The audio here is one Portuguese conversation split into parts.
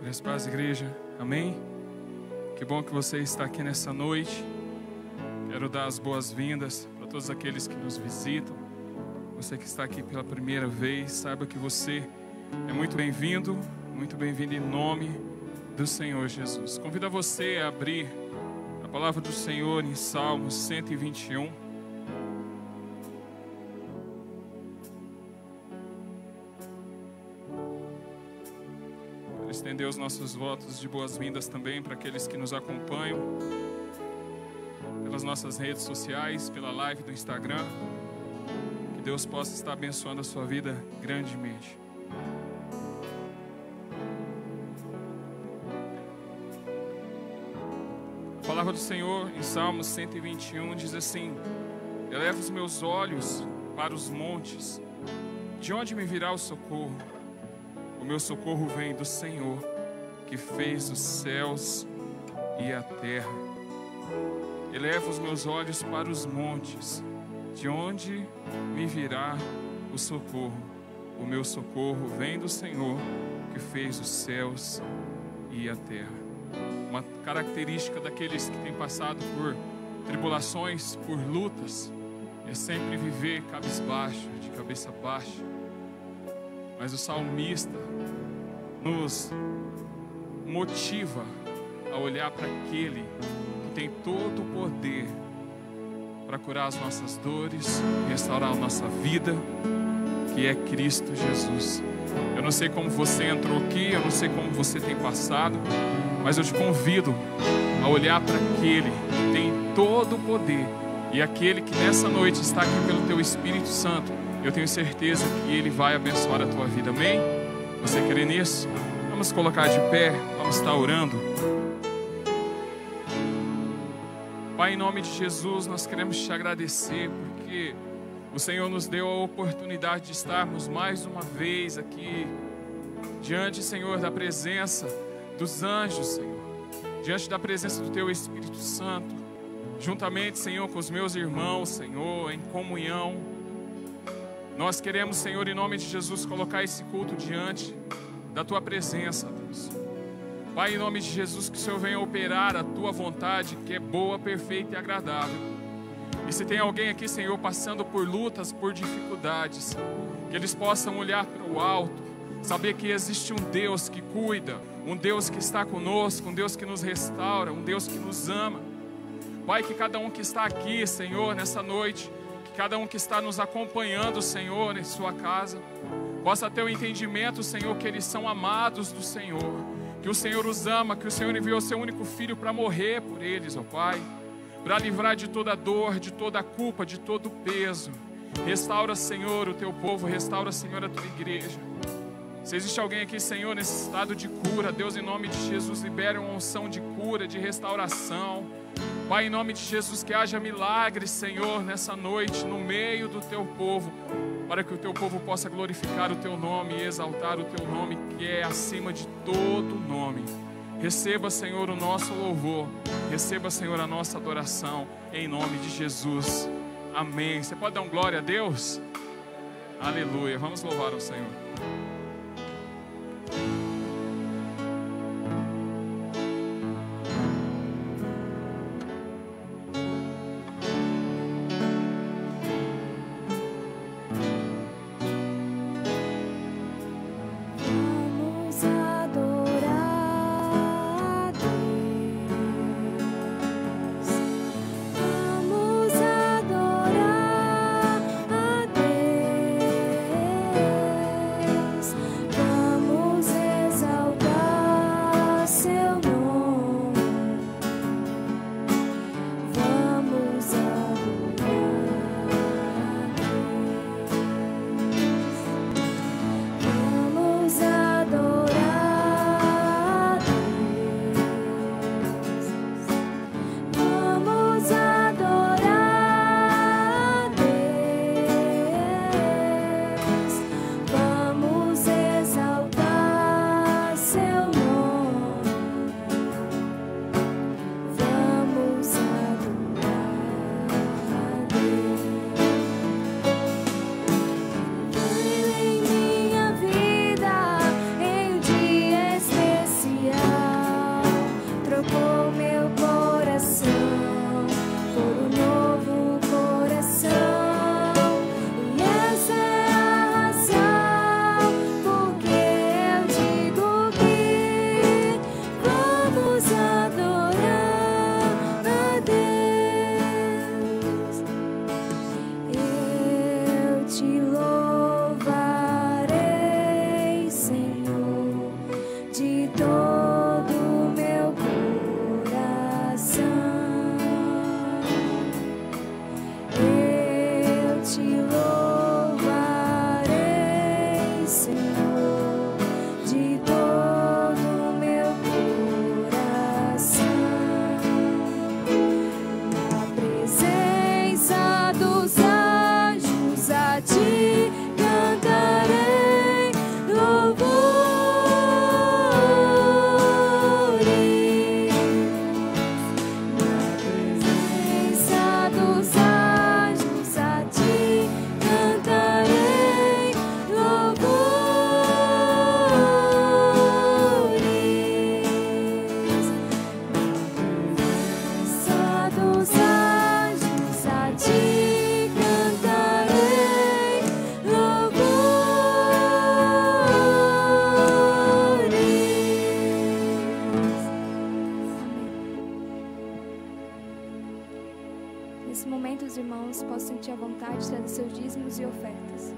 Graças a Deus, igreja. Amém? Que bom que você está aqui nessa noite. Quero dar as boas-vindas para todos aqueles que nos visitam. Você que está aqui pela primeira vez, saiba que você é muito bem-vindo em nome do Senhor Jesus. Convido a você a abrir a palavra do Senhor em Salmos 121. Estender os nossos votos de boas-vindas também para aqueles que nos acompanham pelas nossas redes sociais, pela live do Instagram. Que Deus possa estar abençoando a sua vida grandemente. A palavra do Senhor em Salmos 121 diz assim: Eleva os meus olhos para os montes, de onde me virá o socorro? O meu socorro vem do Senhor, que fez os céus e a terra. Eleva os meus olhos para os montes, de onde me virá o socorro? O meu socorro vem do Senhor, que fez os céus e a terra. Uma característica daqueles que têm passado por tribulações, por lutas, é sempre viver cabisbaixo, de cabeça baixa. Mas o salmista nos motiva a olhar para aquele que tem todo o poder para curar as nossas dores, restaurar a nossa vida, que é Cristo Jesus. Eu não sei como você entrou aqui, eu não sei como você tem passado, mas eu te convido a olhar para aquele que tem todo o poder, e aquele que nessa noite está aqui pelo teu Espírito Santo. Eu tenho certeza que Ele vai abençoar a tua vida, amém? Você crê nisso? Vamos colocar de pé, vamos estar orando. Pai, em nome de Jesus, nós queremos te agradecer, porque o Senhor nos deu a oportunidade de estarmos mais uma vez aqui, diante, Senhor, da presença dos anjos, Senhor, diante da presença do teu Espírito Santo, juntamente, Senhor, com os meus irmãos, Senhor, em comunhão. Nós queremos, Senhor, em nome de Jesus, colocar esse culto diante da Tua presença, Deus. Pai, em nome de Jesus, que o Senhor venha operar a Tua vontade, que é boa, perfeita e agradável. E se tem alguém aqui, Senhor, passando por lutas, por dificuldades, que eles possam olhar para o alto, saber que existe um Deus que cuida, um Deus que está conosco, um Deus que nos restaura, um Deus que nos ama. Pai, que cada um que está aqui, Senhor, nessa noite, cada um que está nos acompanhando, Senhor, em sua casa, possa ter o entendimento, Senhor, que eles são amados do Senhor, que o Senhor os ama, que o Senhor enviou seu único Filho para morrer por eles, ó Pai, para livrar de toda dor, de toda culpa, de todo peso. Restaura, Senhor, o teu povo, restaura, Senhor, a tua igreja. Se existe alguém aqui, Senhor, nesse estado de cura, Deus, em nome de Jesus, libere uma unção de cura, de restauração. Pai, em nome de Jesus, que haja milagres, Senhor, nessa noite, no meio do teu povo, para que o teu povo possa glorificar o teu nome e exaltar o teu nome, que é acima de todo nome. Receba, Senhor, o nosso louvor, receba, Senhor, a nossa adoração, em nome de Jesus. Amém. Você pode dar um glória a Deus? Aleluia. Vamos louvar o Senhor. Vamos adorar a Deus. irmãos possam sentir a vontade de trazer seus dízimos e ofertas.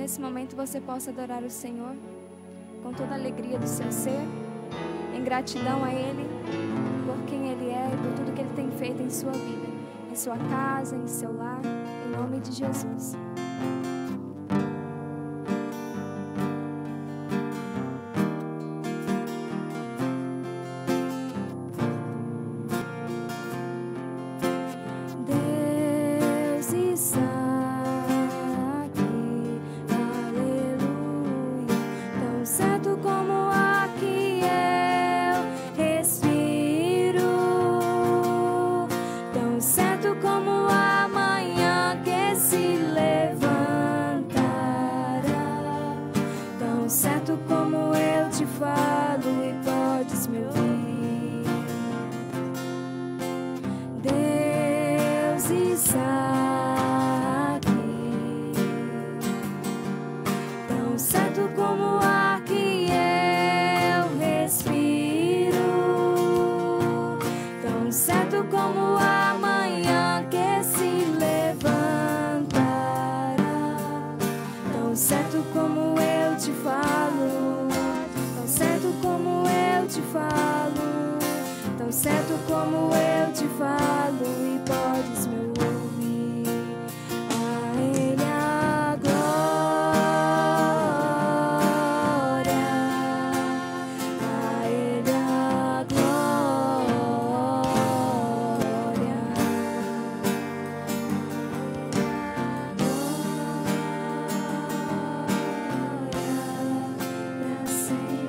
Nesse momento você possa adorar o Senhor com toda a alegria do seu ser, em gratidão a Ele por quem Ele é e por tudo que Ele tem feito em sua vida, em sua casa, em seu lar, em nome de Jesus. Como a manhã que se levanta. certo como eu te falo e podes me ouvir. A Ele a glória, a Ele a glória, pra sempre.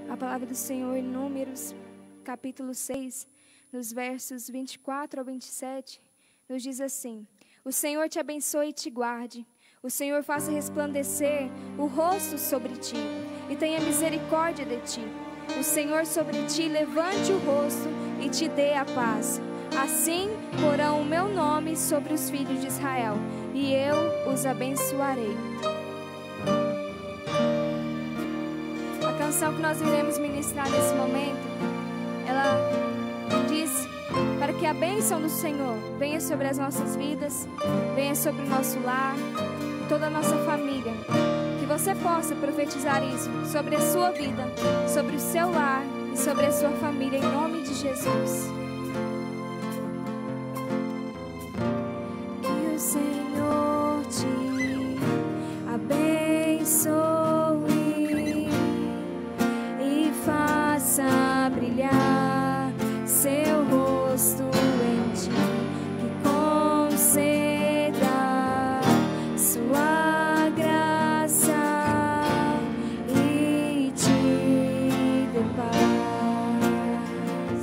A palavra do Senhor em Números, capítulo 6, nos versos 24 ao 27, nos diz assim: O Senhor te abençoe e te guarde. O Senhor faça resplandecer o rosto sobre ti e tenha misericórdia de ti. O Senhor sobre ti levante o rosto e te dê a paz. Assim porão o meu nome sobre os filhos de Israel e eu os abençoarei. A canção que nós iremos ministrar nesse momento, ela diz para que a bênção do Senhor venha sobre as nossas vidas, venha sobre o nosso lar, toda a nossa família. Que você possa profetizar isso sobre a sua vida, sobre o seu lar e sobre a sua família, em nome de Jesus. Que o Senhor te abençoe e faça brilhar seu rosto em ti, que conceda sua graça e te dê paz.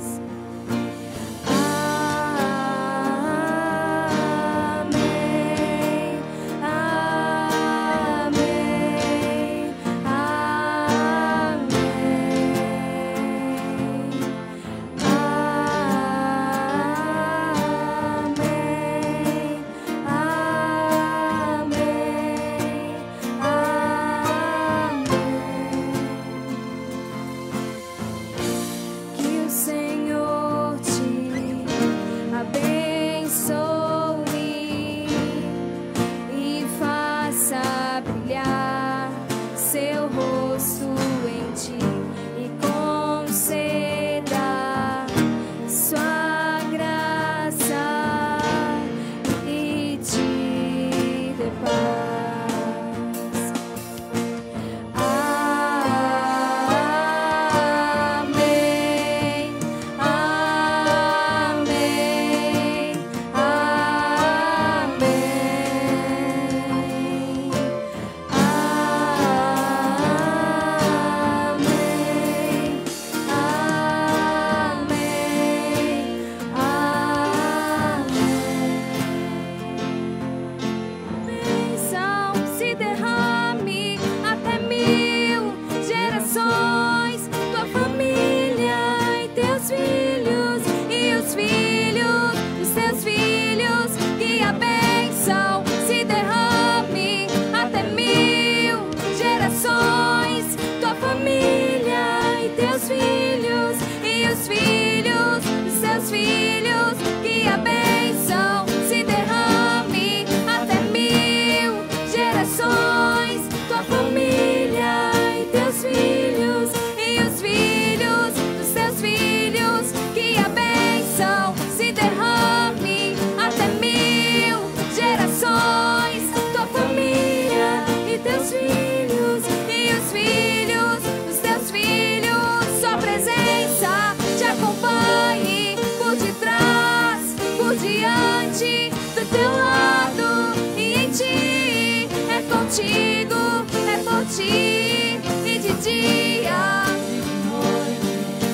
contigo, é por ti e de dia,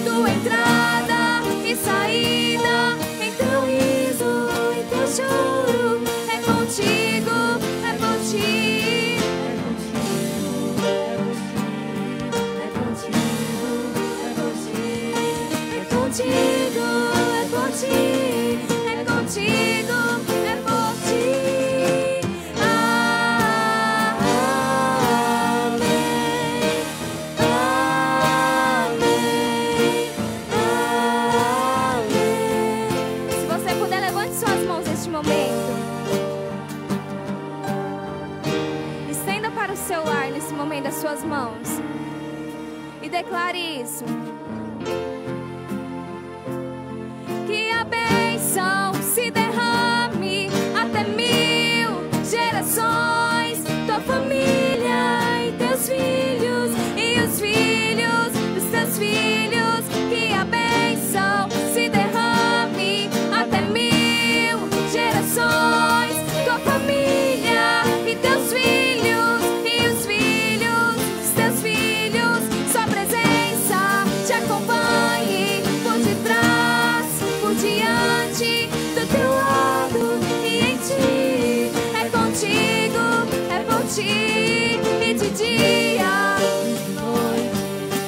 tua entrada e saída, em teu riso, em teu choro, é contigo, é por ti, é contigo, é por ti, é por ti, é contigo, é por ti. Estenda para o seu lar nesse momento as suas mãos e declare isso. Que a bênção se derrame até 1000 gerações, tua família e teus filhos e os filhos dos teus filhos. Que a bênção se derrame até 1000 gerações, tua família e teus filhos e os filhos dos teus filhos. Sua presença te acompanhe por detrás, por diante, do teu lado e em ti. É contigo, é por ti e de dia,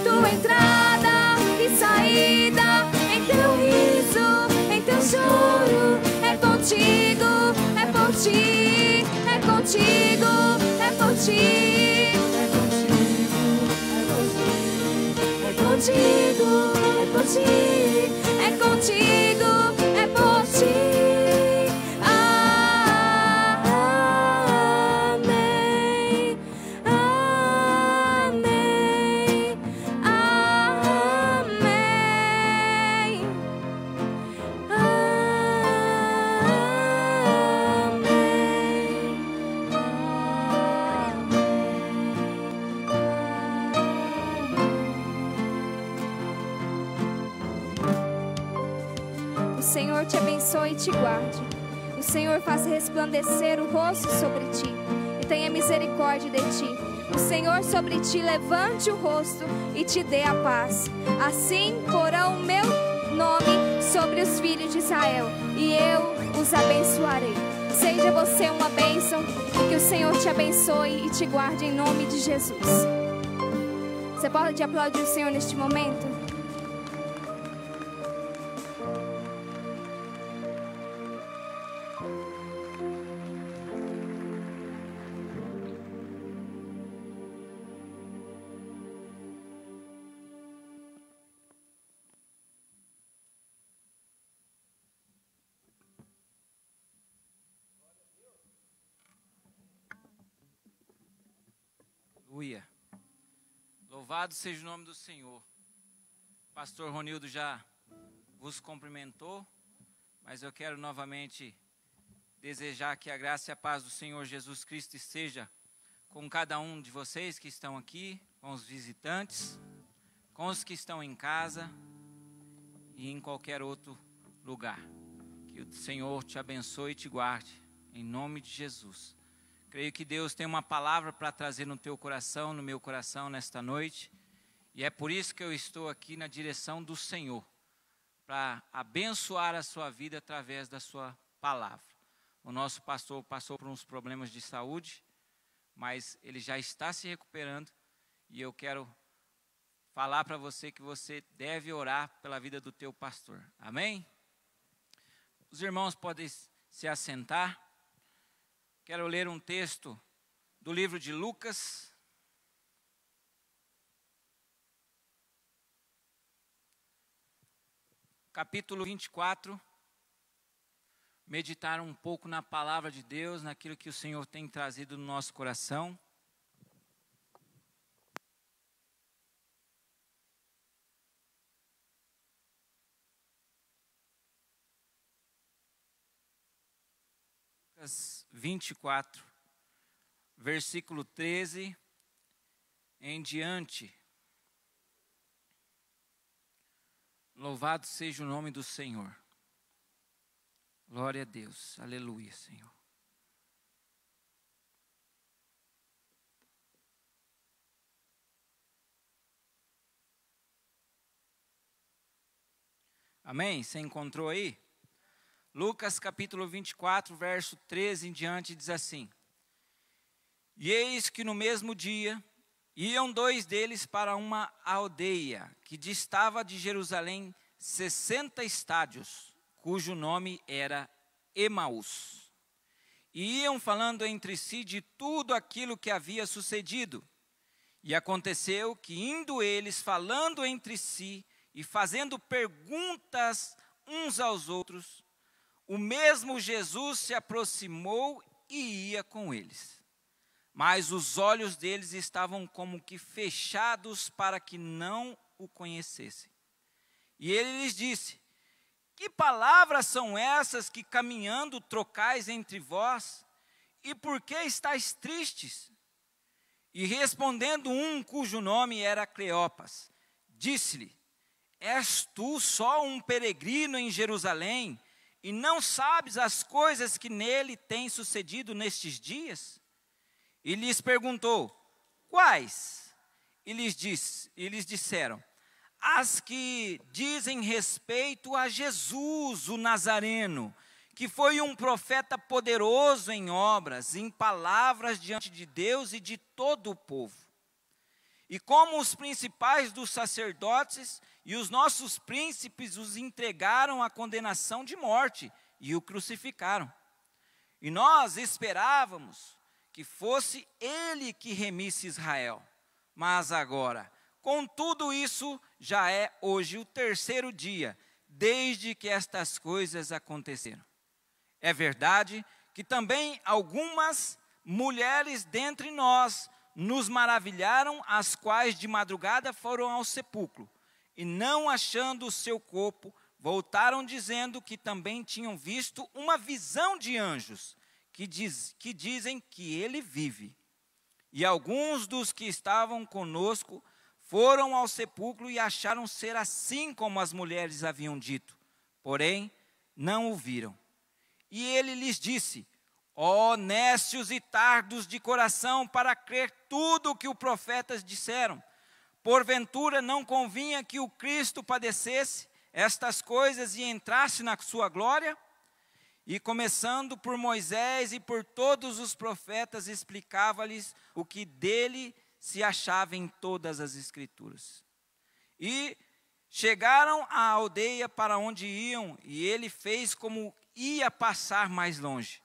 tua entrada e saída, em teu riso, em teu choro, é contigo, é por ti, é contigo, é por ti, é contigo, é por ti, é contigo, é por ti. Amém, amém, amém. O Senhor te abençoe e te guarde. O Senhor faça resplandecer o rosto sobre ti e tenha misericórdia de ti. O Senhor sobre ti levante o rosto e te dê a paz. Assim porão o meu nome sobre os filhos de Israel e eu os abençoarei. Seja você uma bênção e que o Senhor te abençoe e te guarde em nome de Jesus. Você pode aplaudir o Senhor neste momento? Aleluia. Louvado seja o nome do Senhor. Pastor Ronildo já vos cumprimentou, mas eu quero novamente desejar que a graça e a paz do Senhor Jesus Cristo esteja com cada um de vocês que estão aqui, com os visitantes, com os que estão em casa e em qualquer outro lugar. Que o Senhor te abençoe e te guarde, em nome de Jesus. Creio que Deus tem uma palavra para trazer no teu coração, no meu coração nesta noite. E é por isso que eu estou aqui na direção do Senhor, para abençoar a sua vida através da sua palavra. O nosso pastor passou por uns problemas de saúde, mas ele já está se recuperando. E eu quero falar para você que você deve orar pela vida do teu pastor. Amém? Os irmãos podem se assentar. Quero ler um texto do livro de Lucas, capítulo 24, meditar um pouco na palavra de Deus, naquilo que o Senhor tem trazido no nosso coração. Lucas 24, versículo 13 em diante. Louvado seja o nome do Senhor. Glória a Deus. Aleluia, Senhor. Amém? Você encontrou aí? Lucas capítulo 24, verso 13 em diante, diz assim: E eis que no mesmo dia iam 2 deles para uma aldeia que distava de Jerusalém 60 estádios, cujo nome era Emaús. E iam falando entre si de tudo aquilo que havia sucedido. E aconteceu que, indo eles falando entre si e fazendo perguntas uns aos outros, o mesmo Jesus se aproximou e ia com eles. Mas os olhos deles estavam como que fechados para que não o conhecessem. E ele lhes disse: Que palavras são essas que caminhando trocais entre vós? E por que estáis tristes? E respondendo um cujo nome era Cleopas, disse-lhe: És tu só um peregrino em Jerusalém, e não sabes as coisas que nele têm sucedido nestes dias? E lhes perguntou: Quais? E lhes disseram: As que dizem respeito a Jesus, o Nazareno, que foi um profeta poderoso em obras, em palavras diante de Deus e de todo o povo. E como os principais dos sacerdotes e os nossos príncipes os entregaram à condenação de morte e o crucificaram. E nós esperávamos que fosse ele que remisse Israel. Mas agora, com tudo isso, já é hoje o 3º dia, desde que estas coisas aconteceram. É verdade que também algumas mulheres dentre nós nos maravilharam, as quais de madrugada foram ao sepulcro, e não achando o seu corpo, voltaram dizendo que também tinham visto uma visão de anjos, que dizem que ele vive. E alguns dos que estavam conosco foram ao sepulcro e acharam ser assim como as mulheres haviam dito, porém não o viram. E ele lhes disse: Ó nécios e tardos de coração, para crer tudo o que os profetas disseram. Porventura não convinha que o Cristo padecesse estas coisas e entrasse na sua glória? E começando por Moisés e por todos os profetas, explicava-lhes o que dele se achava em todas as Escrituras. E chegaram à aldeia para onde iam, e ele fez como ia passar mais longe.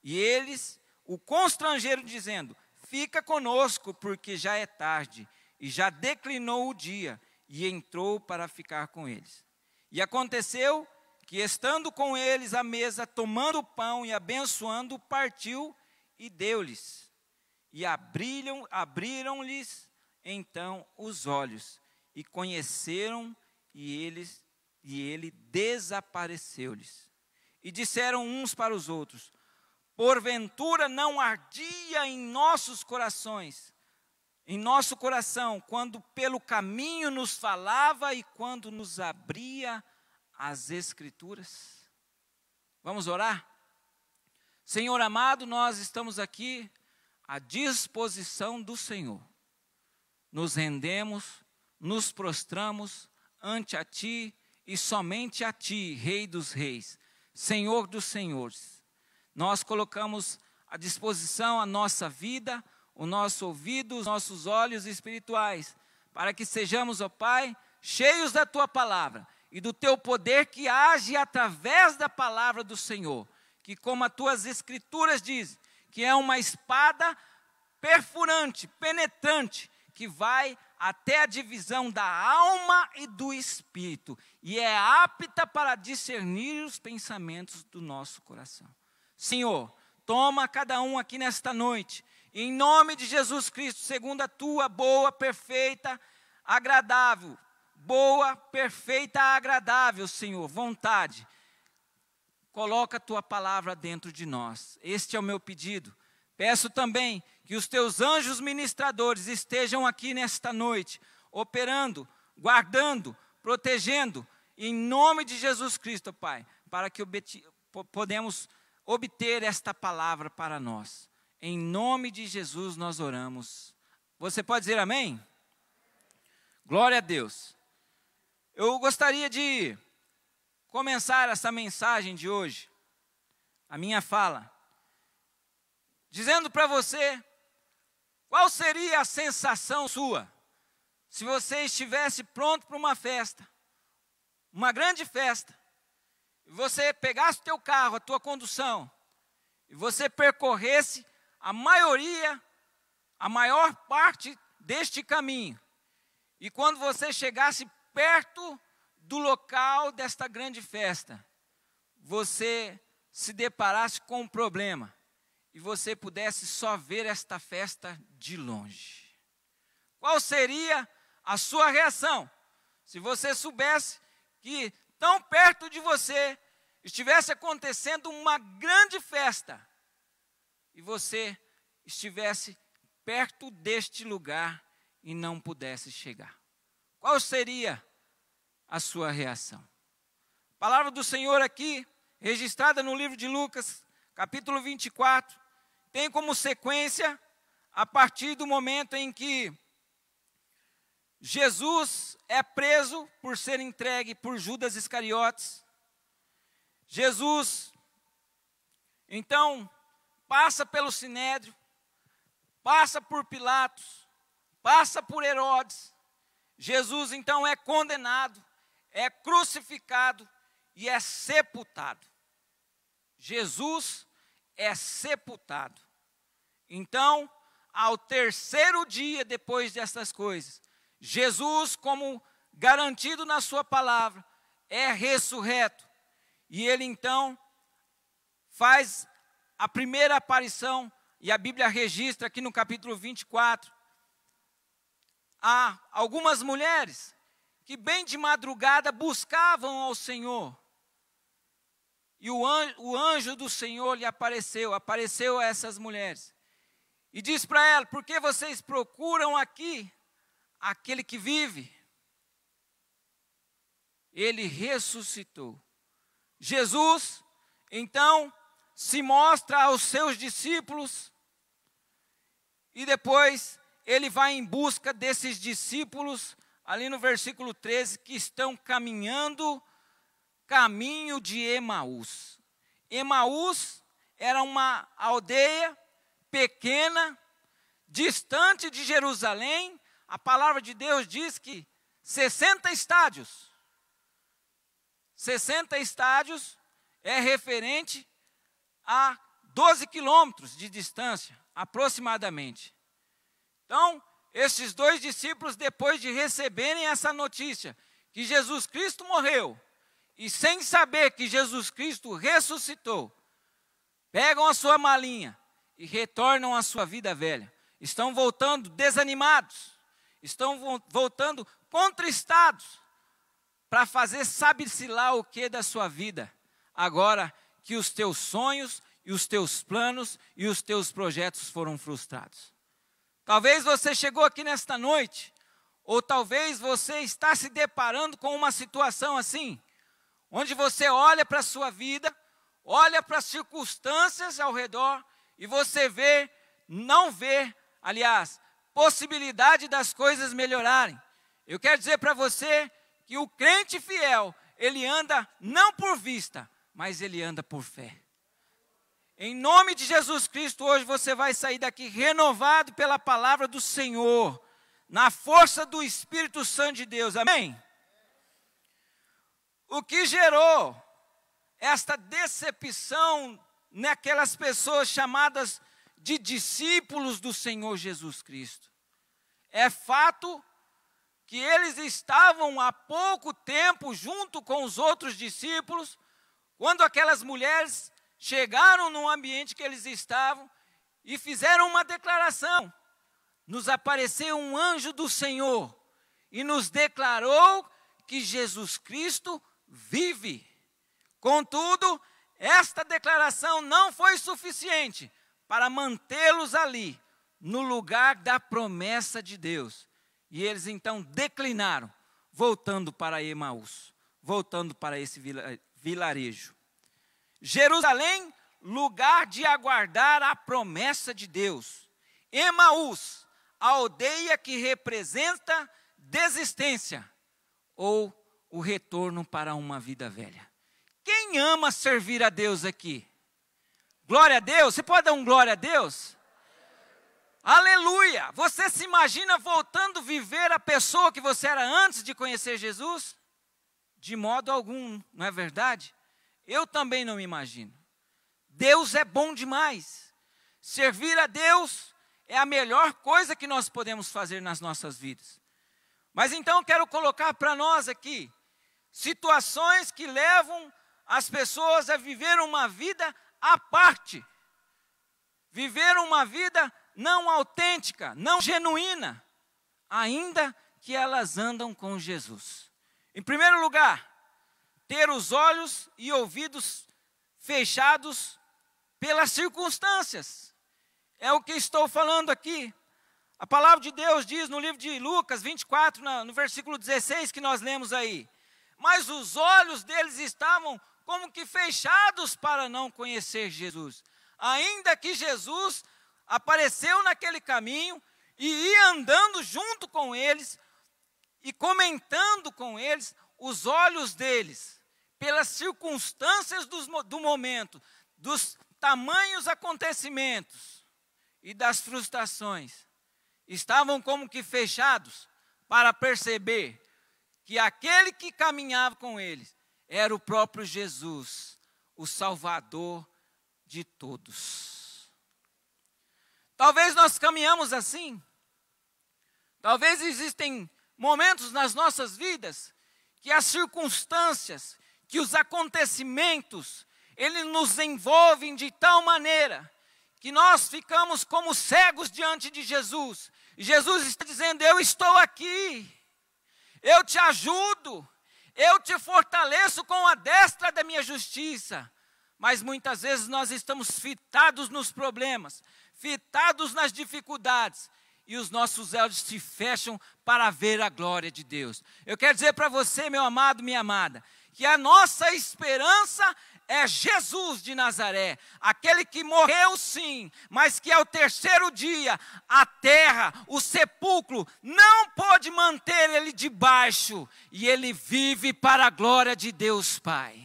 E eles o constrangeram, dizendo: Fica conosco, porque já é tarde, e já declinou o dia, e entrou para ficar com eles. E aconteceu que, estando com eles à mesa, tomando o pão e abençoando, partiu e deu-lhes. E abriram-lhes então os olhos, e conheceram, e ele desapareceu-lhes. E disseram uns para os outros: Porventura não ardia em nosso coração, quando pelo caminho nos falava e quando nos abria as Escrituras? Vamos orar? Senhor amado, nós estamos aqui à disposição do Senhor. Nos rendemos, nos prostramos ante a Ti e somente a Ti, Rei dos Reis, Senhor dos Senhores. Nós colocamos à disposição a nossa vida, o nosso ouvido, os nossos olhos espirituais, para que sejamos, ó Pai, cheios da Tua palavra e do Teu poder que age através da palavra do Senhor, que, como as Tuas Escrituras dizem, que é uma espada perfurante, penetrante, que vai até a divisão da alma e do espírito, e é apta para discernir os pensamentos do nosso coração. Senhor, toma cada um aqui nesta noite, em nome de Jesus Cristo, segundo a Tua boa, perfeita, agradável, Senhor, vontade. Coloca a Tua palavra dentro de nós. Este é o meu pedido. Peço também que os Teus anjos ministradores estejam aqui nesta noite, operando, guardando, protegendo, em nome de Jesus Cristo, Pai, para que podemos obter esta palavra para nós. Em nome de Jesus nós oramos. Você pode dizer amém? Glória a Deus. Eu gostaria de começar essa mensagem de hoje, a minha fala, dizendo para você qual seria a sensação sua se você estivesse pronto para uma festa, uma grande festa, e você pegasse o teu carro, a tua condução, e você percorresse a maior parte deste caminho, e quando você chegasse perto do local desta grande festa, você se deparasse com um problema, e você pudesse só ver esta festa de longe. Qual seria a sua reação se você soubesse que tão perto de você estivesse acontecendo uma grande festa e você estivesse perto deste lugar e não pudesse chegar? Qual seria a sua reação? A palavra do Senhor aqui, registrada no livro de Lucas, capítulo 24, tem como sequência a partir do momento em que Jesus é preso por ser entregue por Judas Iscariotes. Jesus, então, passa pelo Sinédrio, passa por Pilatos, passa por Herodes. Jesus, então, é condenado, é crucificado e é sepultado. Jesus é sepultado. Então, ao terceiro dia depois dessas coisas, Jesus, como garantido na sua palavra, é ressurreto. E ele então faz a primeira aparição, e a Bíblia registra aqui no capítulo 24, há algumas mulheres que bem de madrugada buscavam ao Senhor. E o anjo do Senhor lhe apareceu a essas mulheres. E diz para ela: por que vocês procuram aqui aquele que vive? Ele ressuscitou. Jesus, então, se mostra aos seus discípulos e depois ele vai em busca desses discípulos, ali no versículo 13, que estão caminhando caminho de Emaús. Emaús era uma aldeia pequena, distante de Jerusalém. A palavra de Deus diz que 60 estádios. 60 estádios é referente a 12 quilômetros de distância, aproximadamente. Então, esses dois discípulos, depois de receberem essa notícia, que Jesus Cristo morreu, e sem saber que Jesus Cristo ressuscitou, pegam a sua malinha e retornam à sua vida velha. Estão voltando desanimados, estão voltando contristados, para fazer sabe-se lá o que da sua vida, agora que os teus sonhos e os teus planos e os teus projetos foram frustrados. Talvez você chegou aqui nesta noite, ou talvez você está se deparando com uma situação assim, onde você olha para a sua vida, olha para as circunstâncias ao redor, e você não vê, aliás, possibilidade das coisas melhorarem. Eu quero dizer para você que o crente fiel, ele anda não por vista, mas ele anda por fé. Em nome de Jesus Cristo, hoje você vai sair daqui renovado pela palavra do Senhor, na força do Espírito Santo de Deus, amém? O que gerou esta decepção naquelas pessoas chamadas de discípulos do Senhor Jesus Cristo? É fato que eles estavam há pouco tempo junto com os outros discípulos, quando aquelas mulheres chegaram no ambiente que eles estavam e fizeram uma declaração. Nos apareceu um anjo do Senhor e nos declarou que Jesus Cristo vive. Contudo, esta declaração não foi suficiente para mantê-los ali, no lugar da promessa de Deus. E eles então declinaram, voltando para Emaús, voltando para esse vilarejo. Jerusalém, lugar de aguardar a promessa de Deus. Emaús, a aldeia que representa desistência ou o retorno para uma vida velha. Quem ama servir a Deus aqui? Glória a Deus. Você pode dar um glória a Deus? Aleluia! Você se imagina voltando a viver a pessoa que você era antes de conhecer Jesus? De modo algum, não é verdade? Eu também não me imagino. Deus é bom demais. Servir a Deus é a melhor coisa que nós podemos fazer nas nossas vidas. Mas então eu quero colocar para nós aqui situações que levam as pessoas a viver uma vida à parte. Viver uma vida não autêntica, não genuína, ainda que elas andam com Jesus. Em primeiro lugar, ter os olhos e ouvidos fechados pelas circunstâncias. É o que estou falando aqui. A palavra de Deus diz no livro de Lucas 24, no versículo 16 que nós lemos aí. Mas os olhos deles estavam como que fechados para não conhecer Jesus. Ainda que Jesus apareceu naquele caminho e ia andando junto com eles e comentando com eles, os olhos deles, pelas circunstâncias do momento, dos tamanhos acontecimentos e das frustrações, estavam como que fechados para perceber que aquele que caminhava com eles era o próprio Jesus, o Salvador de todos. Talvez nós caminhamos assim. Talvez existem momentos nas nossas vidas que as circunstâncias, que os acontecimentos, eles nos envolvem de tal maneira que nós ficamos como cegos diante de Jesus. E Jesus está dizendo: eu estou aqui, eu te ajudo, eu te fortaleço com a destra da minha justiça. Mas muitas vezes nós estamos fitados nos problemas, fitados nas dificuldades, e os nossos olhos se fecham para ver a glória de Deus. Eu quero dizer para você, meu amado, minha amada, que a nossa esperança é Jesus de Nazaré, aquele que morreu sim, mas que ao terceiro dia a terra, o sepulcro, não pôde manter ele debaixo, e ele vive para a glória de Deus Pai.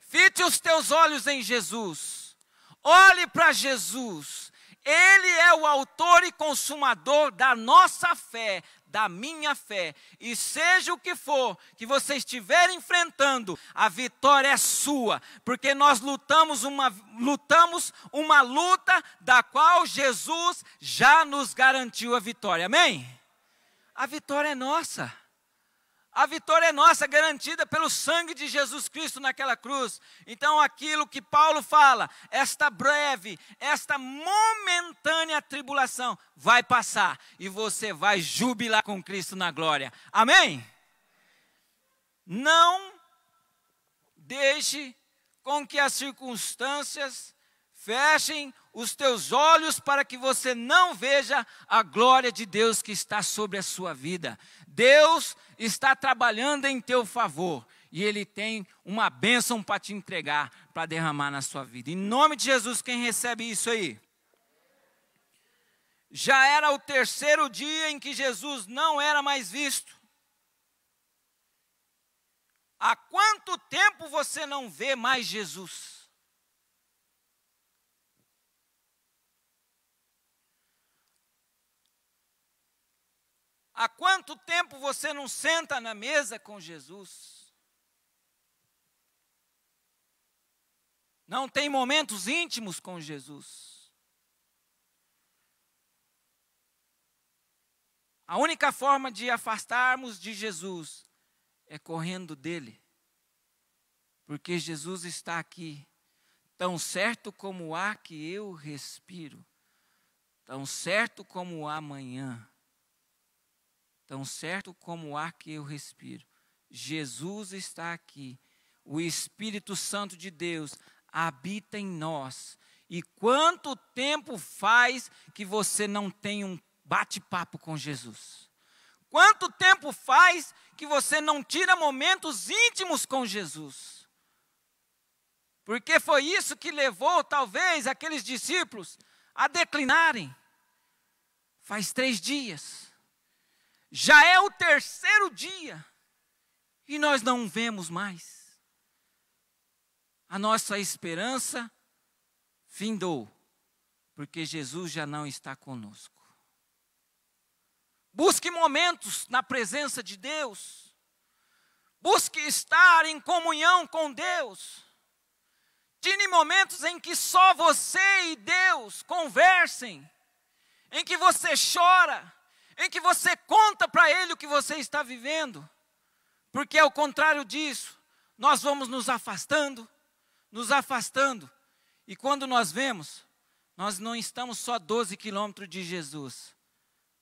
Fite os teus olhos em Jesus, olhe para Jesus, Ele é o autor e consumador da nossa fé, da minha fé, e seja o que for que você estiver enfrentando, a vitória é sua, porque nós lutamos uma luta da qual Jesus já nos garantiu a vitória, amém? A vitória é nossa. A vitória é nossa, garantida pelo sangue de Jesus Cristo naquela cruz. Então aquilo que Paulo fala, esta breve, esta momentânea tribulação vai passar e você vai jubilar com Cristo na glória. Amém? Não deixe com que as circunstâncias fechem os teus olhos para que você não veja a glória de Deus que está sobre a sua vida. Deus está trabalhando em teu favor e Ele tem uma bênção para te entregar, para derramar na sua vida. Em nome de Jesus, quem recebe isso aí? Já era o terceiro dia em que Jesus não era mais visto. Há quanto tempo você não vê mais Jesus? Há quanto tempo você não senta na mesa com Jesus? Não tem momentos íntimos com Jesus? A única forma de afastarmos de Jesus é correndo dele. Porque Jesus está aqui, tão certo como o ar que eu respiro, tão certo como o amanhã. Tão certo como o ar que eu respiro, Jesus está aqui, o Espírito Santo de Deus habita em nós. E quanto tempo faz que você não tem um bate-papo com Jesus? Quanto tempo faz que você não tira momentos íntimos com Jesus? Porque foi isso que levou, talvez, aqueles discípulos a declinarem. Faz 3 dias. Já é o terceiro dia e nós não vemos mais. a nossa esperança findou, porque Jesus já não está conosco. Busque momentos na presença de Deus. Busque estar em comunhão com Deus. Tire momentos em que só você e Deus conversem, em que você chora, em que você conta para Ele o que você está vivendo. Porque ao contrário disso, nós vamos nos afastando, e quando nós vemos, nós não estamos só 12 quilômetros de Jesus,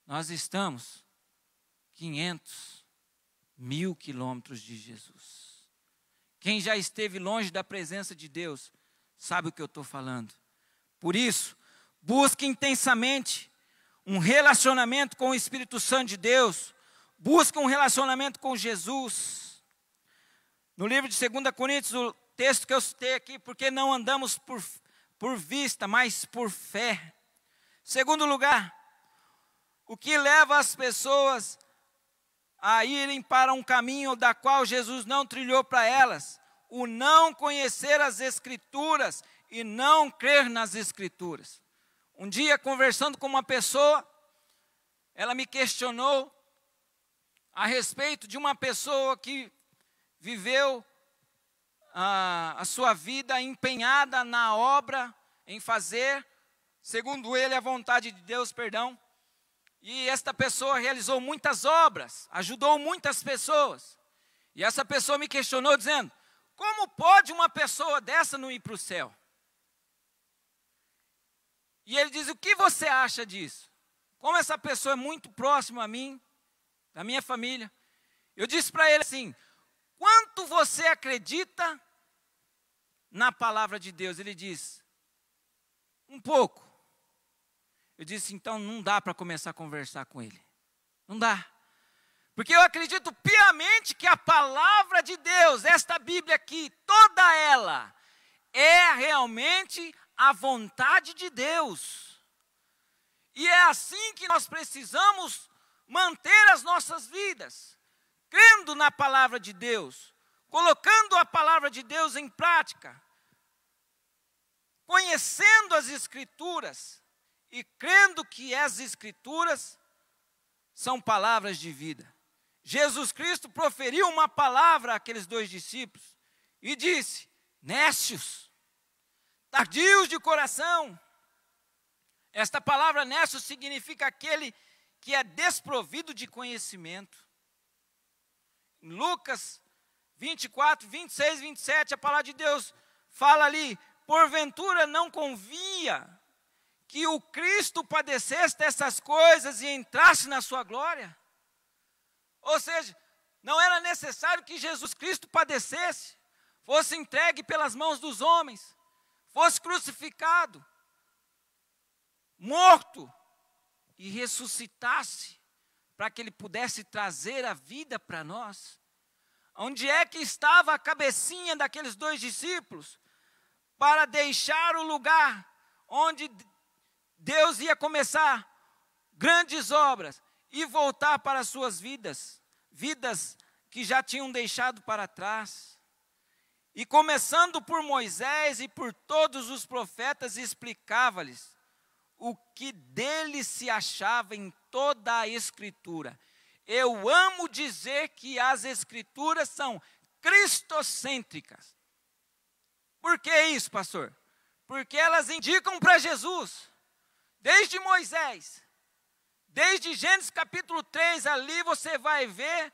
nós estamos 500, 1000 quilômetros de Jesus. Quem já esteve longe da presença de Deus, sabe o que eu estou falando. Por isso, busque intensamente um relacionamento com o Espírito Santo de Deus, busque um relacionamento com Jesus. No livro de 2 Coríntios, o texto que eu citei aqui, porque não andamos por vista, mas por fé. Segundo lugar, o que leva as pessoas a irem para um caminho da qual Jesus não trilhou para elas? O não conhecer as Escrituras e não crer nas Escrituras. Um dia, conversando com uma pessoa, ela me questionou a respeito de uma pessoa que viveu a sua vida empenhada na obra, em fazer, segundo ele, a vontade de Deus, E esta pessoa realizou muitas obras, ajudou muitas pessoas. E essa pessoa me questionou dizendo, como pode uma pessoa dessa não ir para o céu? E ele diz, o que você acha disso? Como essa pessoa é muito próxima a mim, da minha família, eu disse para ele assim, quanto você acredita na palavra de Deus? Ele diz, um pouco. Eu disse, então não dá para começar a conversar com ele. Não dá. Porque eu acredito piamente que a palavra de Deus, esta Bíblia aqui, toda ela, é realmente a vontade de Deus. E é assim que nós precisamos manter as nossas vidas, crendo na palavra de Deus, colocando a palavra de Deus em prática, conhecendo as Escrituras e crendo que as Escrituras são palavras de vida. Jesus Cristo proferiu uma palavra àqueles 2 discípulos e disse, nécios, tardios de coração. Esta palavra nécio significa aquele que é desprovido de conhecimento. Em Lucas 24, 26, 27, a palavra de Deus fala ali, porventura não convinha que o Cristo padecesse dessas coisas e entrasse na sua glória? Ou seja, não era necessário que Jesus Cristo padecesse, fosse entregue pelas mãos dos homens, fosse crucificado, morto e ressuscitasse, para que ele pudesse trazer a vida para nós. Onde é que estava a cabecinha daqueles 2 discípulos? Para deixar o lugar onde Deus ia começar grandes obras e voltar para as suas vidas que já tinham deixado para trás. E começando por Moisés e por todos os profetas, explicava-lhes o que dele se achava em toda a Escritura. Eu amo dizer que as Escrituras são cristocêntricas. Por que isso, pastor? Porque elas indicam para Jesus. Desde Moisés, desde Gênesis capítulo 3, ali você vai ver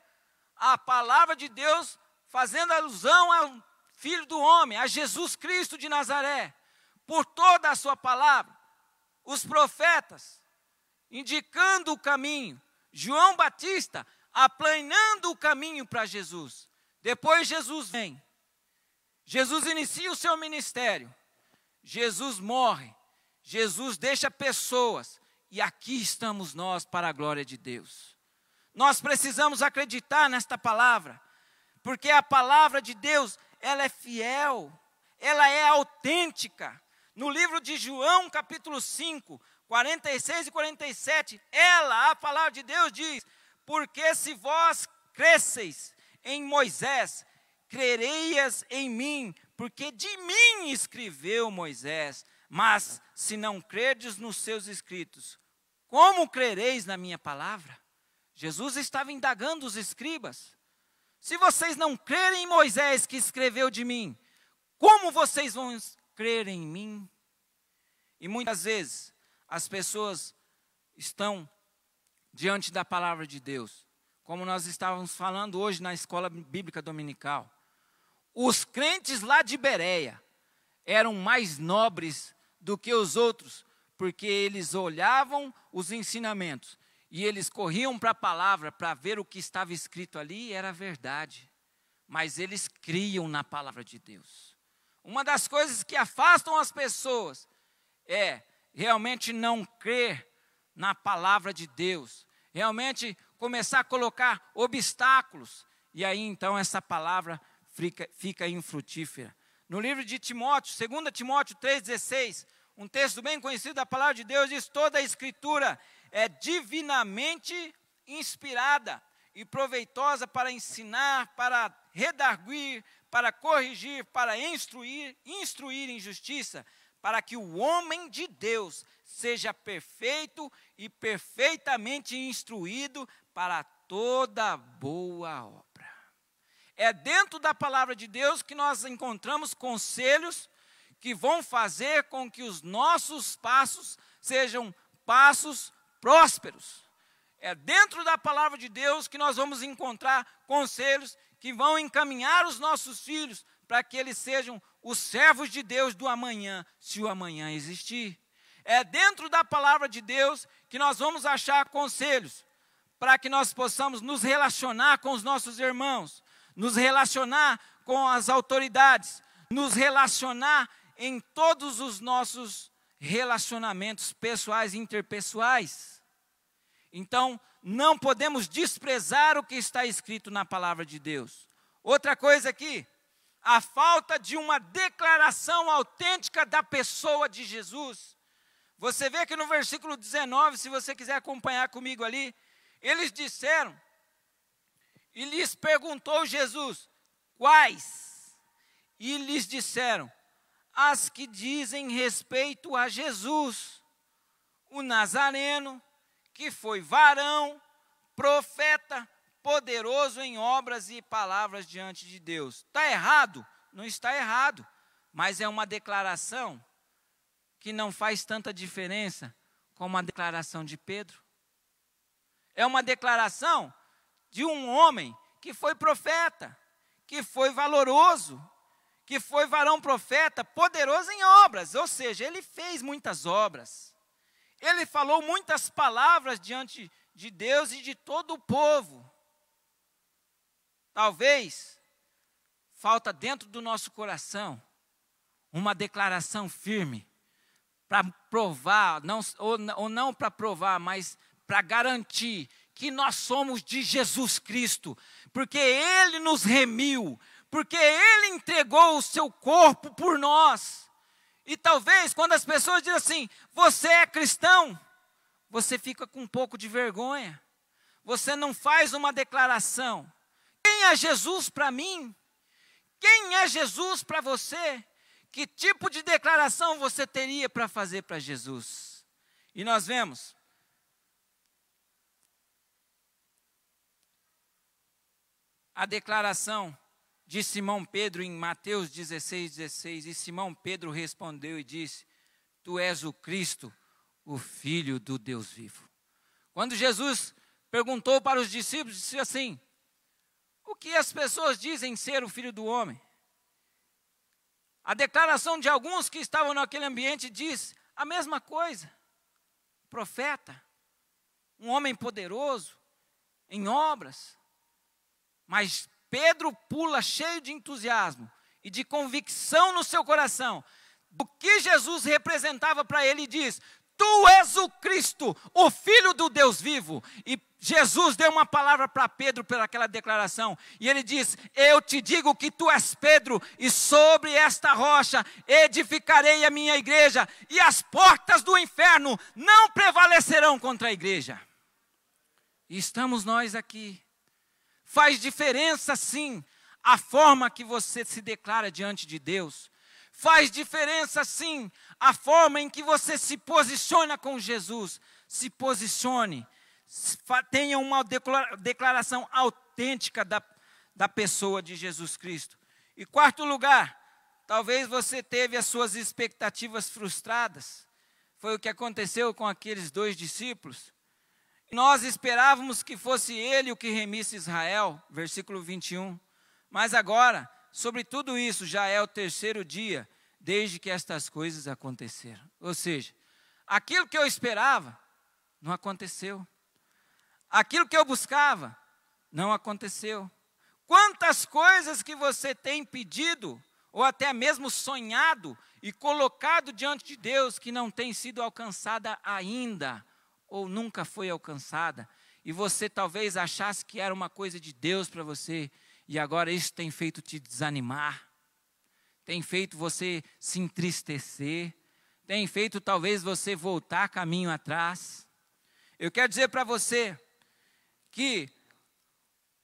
a palavra de Deus fazendo alusão ao Filho do Homem, a Jesus Cristo de Nazaré. Por toda a sua palavra, os profetas indicando o caminho, João Batista aplanando o caminho para Jesus. Depois Jesus vem, Jesus inicia o seu ministério, Jesus morre, Jesus deixa pessoas, e aqui estamos nós para a glória de Deus. Nós precisamos acreditar nesta palavra, porque a palavra de Deus, ela é fiel, ela é autêntica. No livro de João, capítulo 5, 46 e 47, a palavra de Deus diz, porque se vós cresceis em Moisés, crereias em mim, porque de mim escreveu Moisés. Mas se não crerdes nos seus escritos, como crereis na minha palavra? Jesus estava indagando os escribas. Se vocês não crerem em Moisés que escreveu de mim, como vocês vão crer em mim? E muitas vezes as pessoas estão diante da palavra de Deus, como nós estávamos falando hoje na escola bíblica dominical. Os crentes lá de Bereia eram mais nobres do que os outros, porque eles olhavam os ensinamentos e eles corriam para a palavra para ver o que estava escrito ali, e era verdade. Mas eles criam na palavra de Deus. Uma das coisas que afastam as pessoas é realmente não crer na palavra de Deus, realmente começar a colocar obstáculos, e aí então essa palavra fica infrutífera. No livro de Timóteo, 2 Timóteo 3,16, um texto bem conhecido da palavra de Deus, diz: toda a escritura é divinamente inspirada e proveitosa para ensinar, para redarguir, para corrigir, para instruir em justiça, para que o homem de Deus seja perfeito e perfeitamente instruído para toda boa obra. É dentro da palavra de Deus que nós encontramos conselhos que vão fazer com que os nossos passos sejam passos prósperos. É dentro da palavra de Deus que nós vamos encontrar conselhos que vão encaminhar os nossos filhos para que eles sejam os servos de Deus do amanhã, se o amanhã existir. É dentro da palavra de Deus que nós vamos achar conselhos para que nós possamos nos relacionar com os nossos irmãos, nos relacionar com as autoridades, nos relacionar em todos os nossos relacionamentos pessoais e interpessoais. Então, não podemos desprezar o que está escrito na palavra de Deus. Outra coisa aqui, a falta de uma declaração autêntica da pessoa de Jesus. Você vê que no versículo 19, se você quiser acompanhar comigo ali, eles disseram, e lhes perguntou Jesus, quais? E lhes disseram, as que dizem respeito a Jesus, o Nazareno, que foi varão, profeta, poderoso em obras e palavras diante de Deus. Está errado? Não está errado, mas é uma declaração que não faz tanta diferença como a declaração de Pedro. É uma declaração de um homem que foi profeta, que foi valoroso, que foi varão profeta, poderoso em obras, ou seja, ele fez muitas obras. Ele falou muitas palavras diante de Deus e de todo o povo. Talvez falta dentro do nosso coração uma declaração firme para provar, ou não para provar, mas para garantir que nós somos de Jesus Cristo, porque Ele nos remiu, porque Ele entregou o seu corpo por nós. E talvez quando as pessoas dizem assim, você é cristão, você fica com um pouco de vergonha, você não faz uma declaração. Quem é Jesus para mim? Quem é Jesus para você? Que tipo de declaração você teria para fazer para Jesus? E nós vemos a declaração de Simão Pedro em Mateus 16:16, e Simão Pedro respondeu e disse, tu és o Cristo, o Filho do Deus vivo. Quando Jesus perguntou para os discípulos, disse assim, o que as pessoas dizem ser o Filho do Homem? A declaração de alguns que estavam naquele ambiente diz a mesma coisa. Profeta, um homem poderoso em obras. Mas Pedro pula cheio de entusiasmo e de convicção no seu coração do que Jesus representava para ele e diz, tu és o Cristo, o Filho do Deus vivo. E Jesus deu uma palavra para Pedro pelaquela declaração. E ele diz, eu te digo que tu és Pedro, e sobre esta rocha edificarei a minha igreja, e as portas do inferno não prevalecerão contra a igreja. E estamos nós aqui. Faz diferença sim a forma que você se declara diante de Deus. Faz diferença, sim, a forma em que você se posiciona com Jesus. Se posicione, tenha uma declaração autêntica da pessoa de Jesus Cristo. E quarto lugar, talvez você teve as suas expectativas frustradas. Foi o que aconteceu com aqueles 2 discípulos. Nós esperávamos que fosse ele o que remisse Israel, versículo 21. Mas agora, sobre tudo isso, já é o 3º dia desde que estas coisas aconteceram. Ou seja, aquilo que eu esperava não aconteceu. Aquilo que eu buscava não aconteceu. Quantas coisas que você tem pedido, ou até mesmo sonhado e colocado diante de Deus que não tem sido alcançada ainda, ou nunca foi alcançada, e você talvez achasse que era uma coisa de Deus para você, e agora isso tem feito te desanimar, tem feito você se entristecer, tem feito talvez você voltar caminho atrás. Eu quero dizer para você que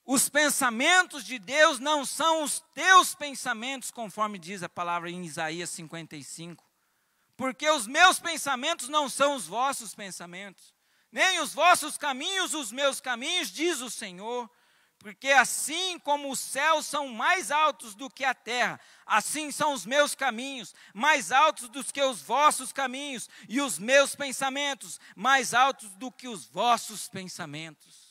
os pensamentos de Deus não são os teus pensamentos, conforme diz a palavra em Isaías 55. Porque os meus pensamentos não são os vossos pensamentos, nem os vossos caminhos os meus caminhos, diz o Senhor. Porque assim como os céus são mais altos do que a terra, assim são os meus caminhos mais altos do que os vossos caminhos, e os meus pensamentos mais altos do que os vossos pensamentos.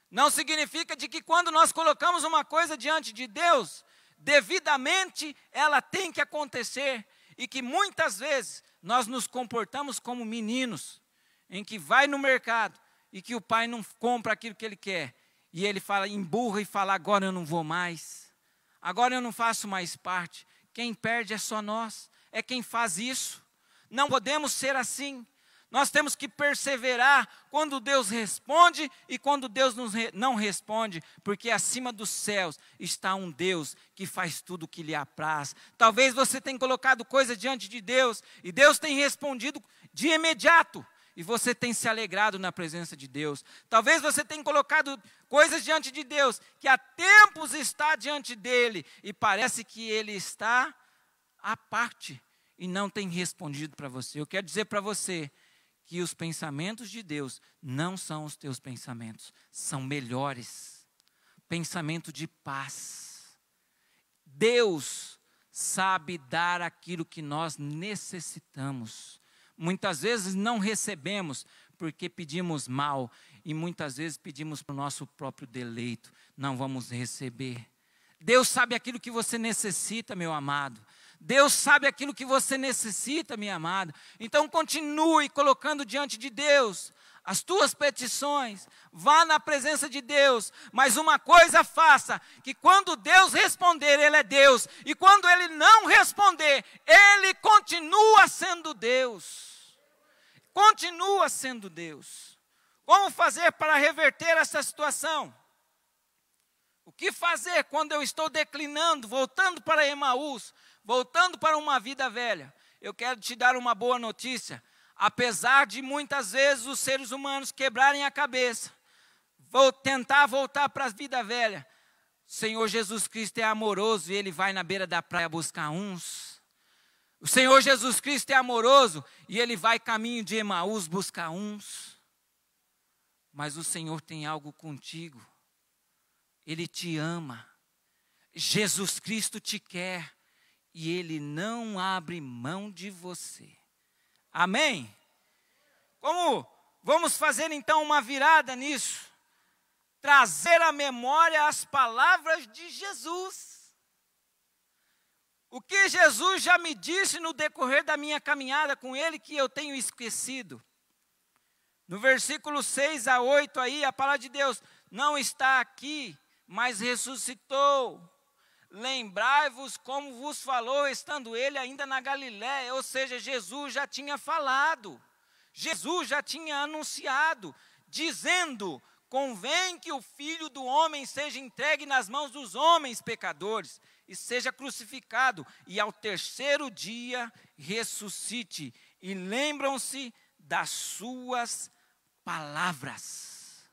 Não significa de que quando nós colocamos uma coisa diante de Deus, devidamente ela tem que acontecer, e que muitas vezes nós nos comportamos como meninos, em que vai no mercado e que o pai não compra aquilo que ele quer, e ele fala, emburra e fala, agora eu não vou mais, agora eu não faço mais parte. Quem perde é só nós, é quem faz isso. Não podemos ser assim. Nós temos que perseverar quando Deus responde e quando Deus não responde, porque acima dos céus está um Deus que faz tudo o que lhe apraz. Talvez você tenha colocado coisa diante de Deus e Deus tem respondido de imediato, e você tem se alegrado na presença de Deus. Talvez você tenha colocado coisas diante de Deus que há tempos está diante dele e parece que ele está à parte e não tem respondido para você. Eu quero dizer para você que os pensamentos de Deus não são os teus pensamentos, são melhores. Pensamento de paz. Deus sabe dar aquilo que nós necessitamos. Muitas vezes não recebemos porque pedimos mal, e muitas vezes pedimos para o nosso próprio deleito, não vamos receber. Deus sabe aquilo que você necessita, meu amado. Deus sabe aquilo que você necessita, minha amada. Então continue colocando diante de Deus as tuas petições, vá na presença de Deus, mas uma coisa faça, que quando Deus responder, Ele é Deus, e quando Ele não responder, Ele continua sendo Deus. Continua sendo Deus. Como fazer para reverter essa situação? O que fazer quando eu estou declinando, voltando para Emaús, voltando para uma vida velha? Eu quero te dar uma boa notícia. Apesar de muitas vezes os seres humanos quebrarem a cabeça, vou tentar voltar para a vida velha, o Senhor Jesus Cristo é amoroso e Ele vai na beira da praia buscar uns. O Senhor Jesus Cristo é amoroso e Ele vai caminho de Emaús buscar uns. Mas o Senhor tem algo contigo. Ele te ama. Jesus Cristo te quer e Ele não abre mão de você. Amém? Como vamos fazer então uma virada nisso? Trazer à memória as palavras de Jesus. O que Jesus já me disse no decorrer da minha caminhada com Ele que eu tenho esquecido. No versículo 6 a 8 aí, a palavra de Deus não está aqui, mas ressuscitou. Lembrai-vos como vos falou, estando Ele ainda na Galiléia. Ou seja, Jesus já tinha falado. Jesus já tinha anunciado, dizendo, convém que o Filho do Homem seja entregue nas mãos dos homens pecadores, e seja crucificado, e ao 3º dia ressuscite. E lembram-se das suas palavras.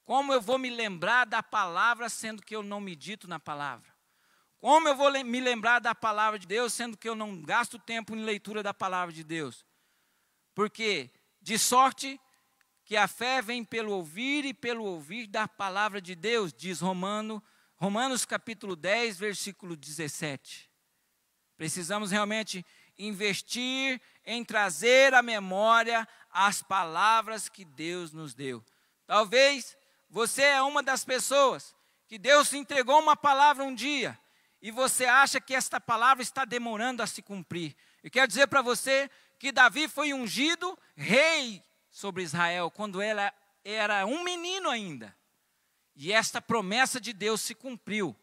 Como eu vou me lembrar da palavra, sendo que eu não medito na palavra? Como eu vou me lembrar da palavra de Deus, sendo que eu não gasto tempo em leitura da palavra de Deus? Porque, de sorte que a fé vem pelo ouvir e pelo ouvir da palavra de Deus, diz Romanos capítulo 10, versículo 17. Precisamos realmente investir em trazer à memória as palavras que Deus nos deu. Talvez você é uma das pessoas que Deus entregou uma palavra um dia e você acha que esta palavra está demorando a se cumprir. Eu quero dizer para você que Davi foi ungido rei sobre Israel quando ela era um menino ainda. E esta promessa de Deus se cumpriu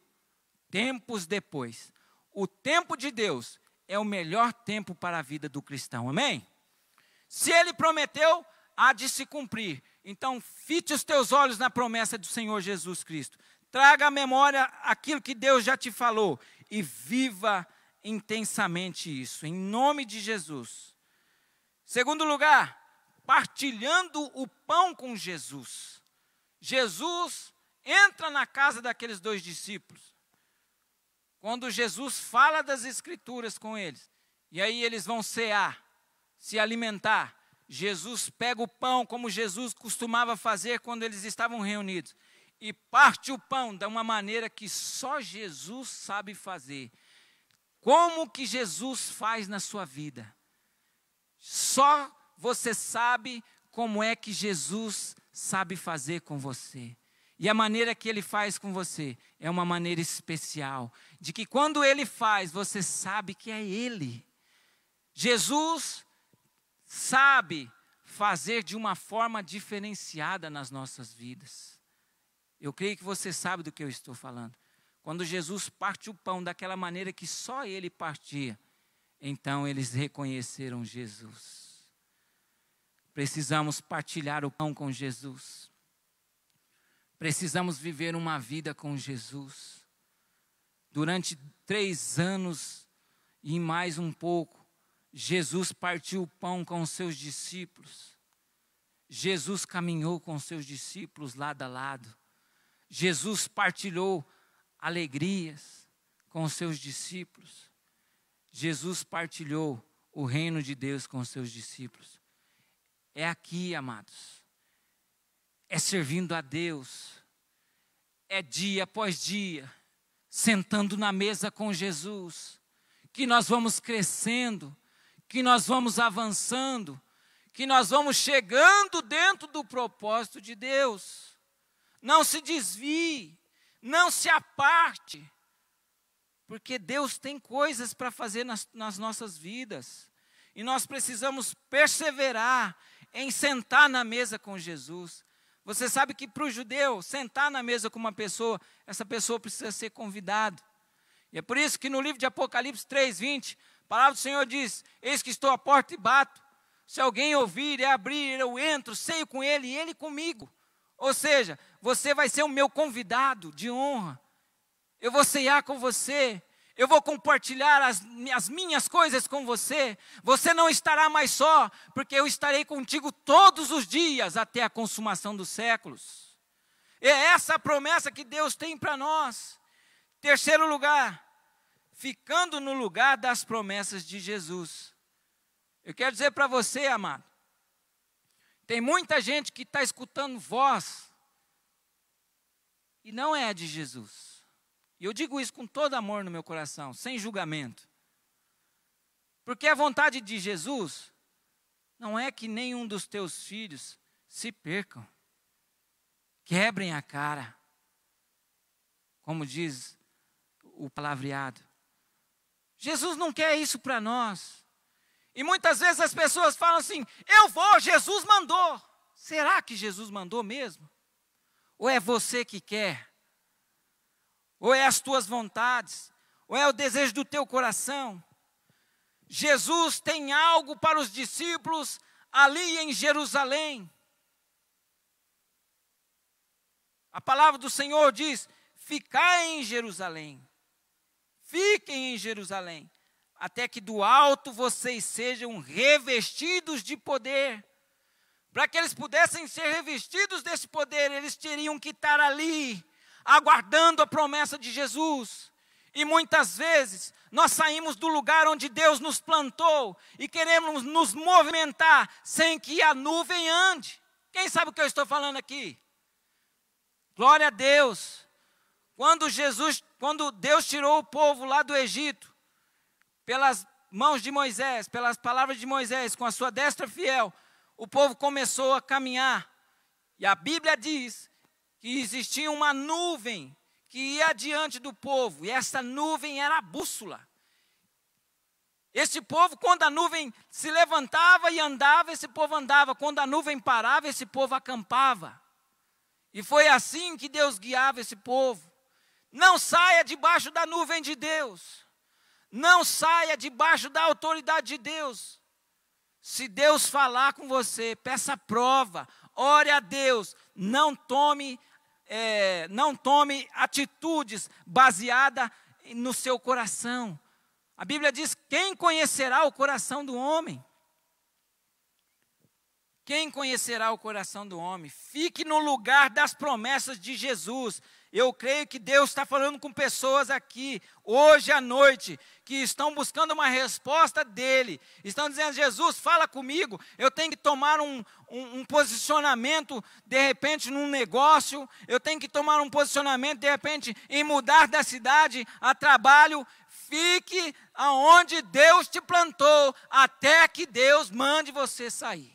tempos depois. O tempo de Deus é o melhor tempo para a vida do cristão, amém? Se ele prometeu, há de se cumprir. Então, fite os teus olhos na promessa do Senhor Jesus Cristo. Traga à memória aquilo que Deus já te falou e viva intensamente isso, em nome de Jesus. Segundo lugar, partilhando o pão com Jesus. Jesus entra na casa daqueles 2 discípulos. Quando Jesus fala das Escrituras com eles, e aí eles vão cear, se alimentar, Jesus pega o pão, como Jesus costumava fazer quando eles estavam reunidos, e parte o pão de uma maneira que só Jesus sabe fazer. Como que Jesus faz na sua vida? Só você sabe como é que Jesus sabe fazer com você. E a maneira que Ele faz com você é uma maneira especial, de que quando Ele faz, você sabe que é Ele. Jesus sabe fazer de uma forma diferenciada nas nossas vidas. Eu creio que você sabe do que eu estou falando. Quando Jesus parte o pão daquela maneira que só Ele partia, então eles reconheceram Jesus. Precisamos partilhar o pão com Jesus. Precisamos viver uma vida com Jesus. Durante 3 anos e mais um pouco, Jesus partiu o pão com os seus discípulos. Jesus caminhou com os seus discípulos lado a lado. Jesus partilhou alegrias com os seus discípulos. Jesus partilhou o reino de Deus com os seus discípulos. É aqui, amados. É servindo a Deus. É dia após dia, sentando na mesa com Jesus, que nós vamos crescendo, que nós vamos avançando, que nós vamos chegando dentro do propósito de Deus. Não se desvie, não se aparte, porque Deus tem coisas para fazer nas nossas vidas. E nós precisamos perseverar em sentar na mesa com Jesus. Você sabe que para o judeu, sentar na mesa com uma pessoa, essa pessoa precisa ser convidada. E é por isso que no livro de Apocalipse 3:20, a palavra do Senhor diz: eis que estou à porta e bato. Se alguém ouvir e abrir, eu entro, ceio com ele e ele comigo. Ou seja, você vai ser o meu convidado de honra. Eu vou ceiar com você. Eu vou compartilhar as minhas coisas com você. Você não estará mais só, porque eu estarei contigo todos os dias até a consumação dos séculos. É essa a promessa que Deus tem para nós. Terceiro lugar, ficando no lugar das promessas de Jesus. Eu quero dizer para você, amado, tem muita gente que está escutando voz e não é de Jesus. E eu digo isso com todo amor no meu coração, sem julgamento. Porque a vontade de Jesus não é que nenhum dos teus filhos se percam, quebrem a cara, como diz o palavreado. Jesus não quer isso para nós. E muitas vezes as pessoas falam assim: eu vou, Jesus mandou. Será que Jesus mandou mesmo? Ou é você que quer? Ou é as tuas vontades? Ou é o desejo do teu coração? Jesus tem algo para os discípulos ali em Jerusalém. A palavra do Senhor diz: ficai em Jerusalém. Fiquem em Jerusalém, até que do alto vocês sejam revestidos de poder. Para que eles pudessem ser revestidos desse poder, eles teriam que estar ali, aguardando a promessa de Jesus. E muitas vezes, nós saímos do lugar onde Deus nos plantou e queremos nos movimentar sem que a nuvem ande. Quem sabe o que eu estou falando aqui? Glória a Deus. Quando Deus tirou o povo lá do Egito, pelas mãos de Moisés, pelas palavras de Moisés, com a sua destra fiel, o povo começou a caminhar. E a Bíblia diz que existia uma nuvem que ia diante do povo, e essa nuvem era a bússola. Esse povo, quando a nuvem se levantava e andava, esse povo andava. Quando a nuvem parava, esse povo acampava. E foi assim que Deus guiava esse povo. Não saia debaixo da nuvem de Deus. Não saia debaixo da autoridade de Deus. Se Deus falar com você, peça prova, ore a Deus, não tome atitudes baseadas no seu coração. A Bíblia diz: quem conhecerá o coração do homem? Quem conhecerá o coração do homem? Fique no lugar das promessas de Jesus. Eu creio que Deus está falando com pessoas aqui, hoje à noite, que estão buscando uma resposta dEle. Estão dizendo: Jesus, fala comigo, eu tenho que tomar um posicionamento, de repente, num negócio. Eu tenho que tomar um posicionamento, de repente, em mudar da cidade a trabalho. Fique aonde Deus te plantou, até que Deus mande você sair.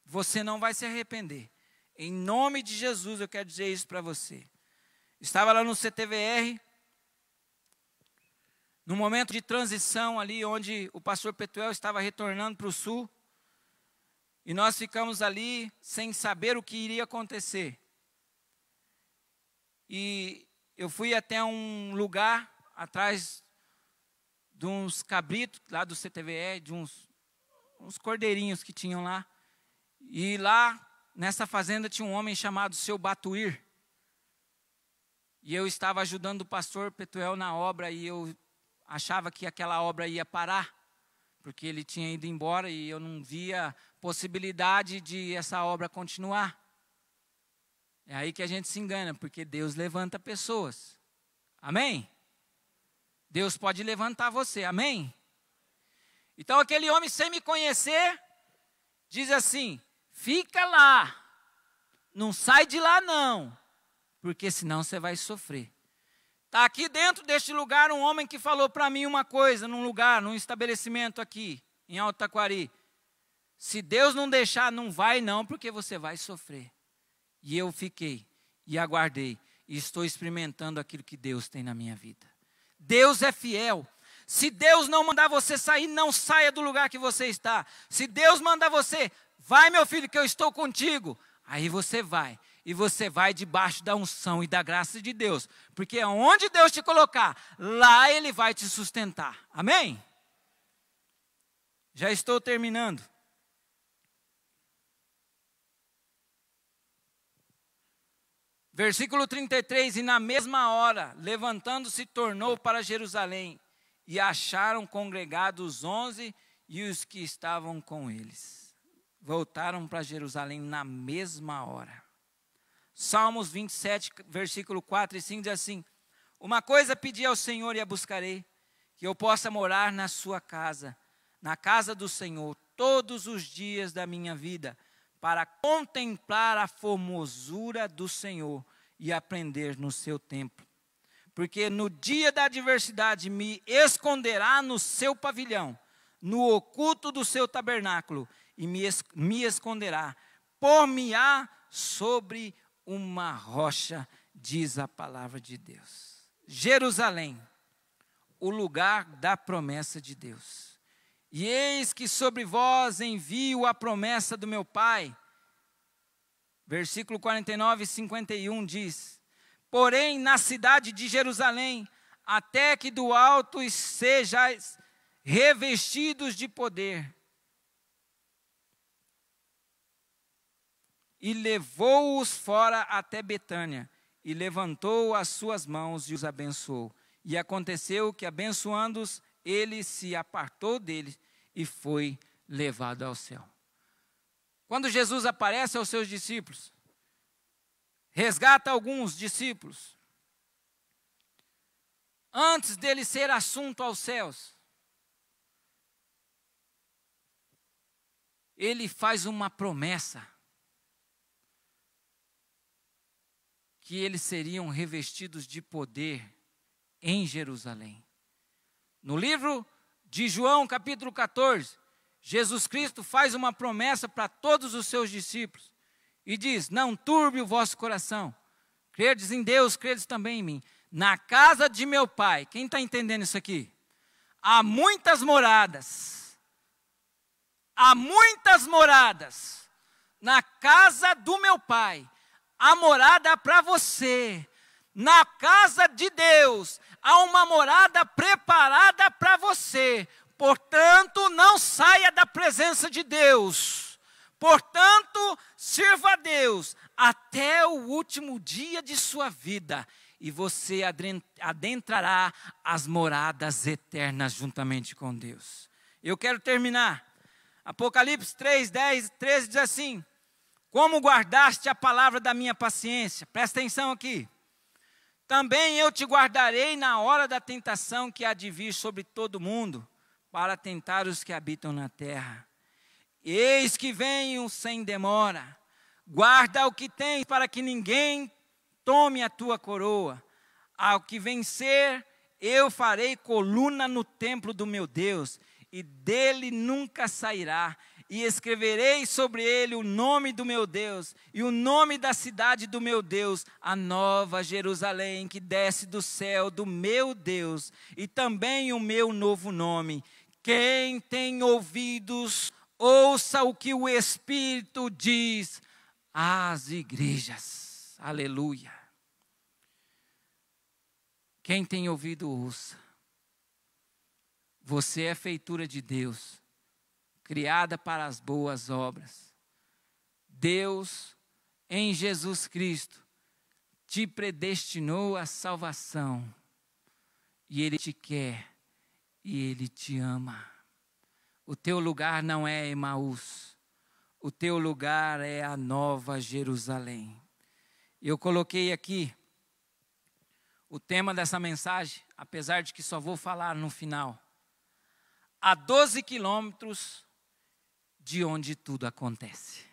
Você não vai se arrepender. Em nome de Jesus, eu quero dizer isso para você. Estava lá no CTVR, no momento de transição ali, onde o pastor Petuel estava retornando para o sul, e nós ficamos ali sem saber o que iria acontecer. E eu fui até um lugar atrás de uns cabritos lá do CTVR, de uns cordeirinhos que tinham lá. E lá, nessa fazenda, tinha um homem chamado Seu Batuir. E eu estava ajudando o pastor Petuel na obra, e eu achava que aquela obra ia parar, porque ele tinha ido embora e eu não via possibilidade de essa obra continuar. É aí que a gente se engana, porque Deus levanta pessoas. Amém? Deus pode levantar você, amém? Então aquele homem, sem me conhecer, diz assim: fica lá, não sai de lá não, porque senão você vai sofrer. Está aqui dentro deste lugar um homem que falou para mim uma coisa, num estabelecimento aqui, em Alto Taquari: se Deus não deixar, não vai não, porque você vai sofrer. E eu fiquei, e aguardei, e estou experimentando aquilo que Deus tem na minha vida. Deus é fiel. Se Deus não mandar você sair, não saia do lugar que você está. Se Deus mandar você: vai, meu filho, que eu estou contigo, aí você vai. E você vai debaixo da unção e da graça de Deus. Porque onde Deus te colocar, lá Ele vai te sustentar. Amém? Já estou terminando. Versículo 33, e na mesma hora, levantando-se, tornou para Jerusalém, e acharam congregados os 11 e os que estavam com eles. Voltaram para Jerusalém na mesma hora. Salmos 27, versículo 4 e 5 diz assim: uma coisa pedi ao Senhor e a buscarei, que eu possa morar na sua casa, na casa do Senhor, todos os dias da minha vida, para contemplar a formosura do Senhor e aprender no seu templo. Porque no dia da adversidade me esconderá no seu pavilhão, no oculto do seu tabernáculo, e me esconderá, por-me-á sobre uma rocha, diz a palavra de Deus. Jerusalém, o lugar da promessa de Deus. E eis que sobre vós envio a promessa do meu Pai. Versículo 49 e 51 diz: porém na cidade de Jerusalém, até que do alto sejais revestidos de poder. E levou-os fora até Betânia, e levantou as suas mãos e os abençoou. E aconteceu que, abençoando-os, ele se apartou deles e foi levado ao céu. Quando Jesus aparece aos seus discípulos, resgata alguns discípulos, antes dele ser assunto aos céus, ele faz uma promessa, que eles seriam revestidos de poder em Jerusalém. No livro de João, capítulo 14, Jesus Cristo faz uma promessa para todos os seus discípulos e diz: não turbe o vosso coração, credes em Deus, credes também em mim. Na casa de meu Pai, quem está entendendo isso aqui? Há muitas moradas, na casa do meu Pai, há morada para você. Na casa de Deus, há uma morada preparada para você. Portanto, não saia da presença de Deus. Portanto, sirva a Deus até o último dia de sua vida. E você adentrará as moradas eternas juntamente com Deus. Eu quero terminar. Apocalipse 3, 10, 13 diz assim: como guardaste a palavra da minha paciência. Presta atenção aqui. Também eu te guardarei na hora da tentação que há de vir sobre todo mundo, para tentar os que habitam na terra. Eis que venho sem demora. Guarda o que tens, para que ninguém tome a tua coroa. Ao que vencer, eu farei coluna no templo do meu Deus, e dele nunca sairá. E escreverei sobre ele o nome do meu Deus, e o nome da cidade do meu Deus, a nova Jerusalém, que desce do céu do meu Deus, e também o meu novo nome. Quem tem ouvidos, ouça o que o Espírito diz às igrejas. Aleluia. Quem tem ouvido, ouça. Você é feitura de Deus, criada para as boas obras. Deus, em Jesus Cristo, te predestinou à salvação. E Ele te quer. E Ele te ama. O teu lugar não é Emaús. O teu lugar é a nova Jerusalém. Eu coloquei aqui o tema dessa mensagem, apesar de que só vou falar no final. A 12 quilômetros de onde tudo acontece.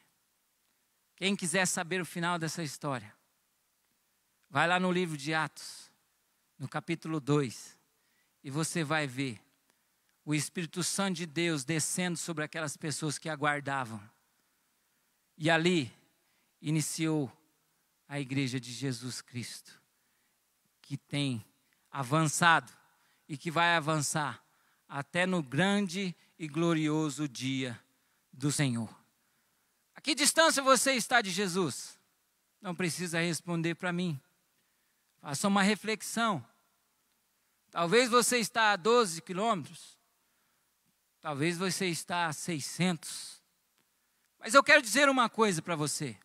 Quem quiser saber o final dessa história, vai lá no livro de Atos, no capítulo 2. E você vai ver o Espírito Santo de Deus descendo sobre aquelas pessoas que aguardavam. E ali iniciou a igreja de Jesus Cristo, que tem avançado e que vai avançar até no grande e glorioso dia do Senhor. A que distância você está de Jesus? Não precisa responder para mim. Faça uma reflexão. Talvez você está a 12 quilômetros, talvez você está a 600. Mas eu quero dizer uma coisa para você.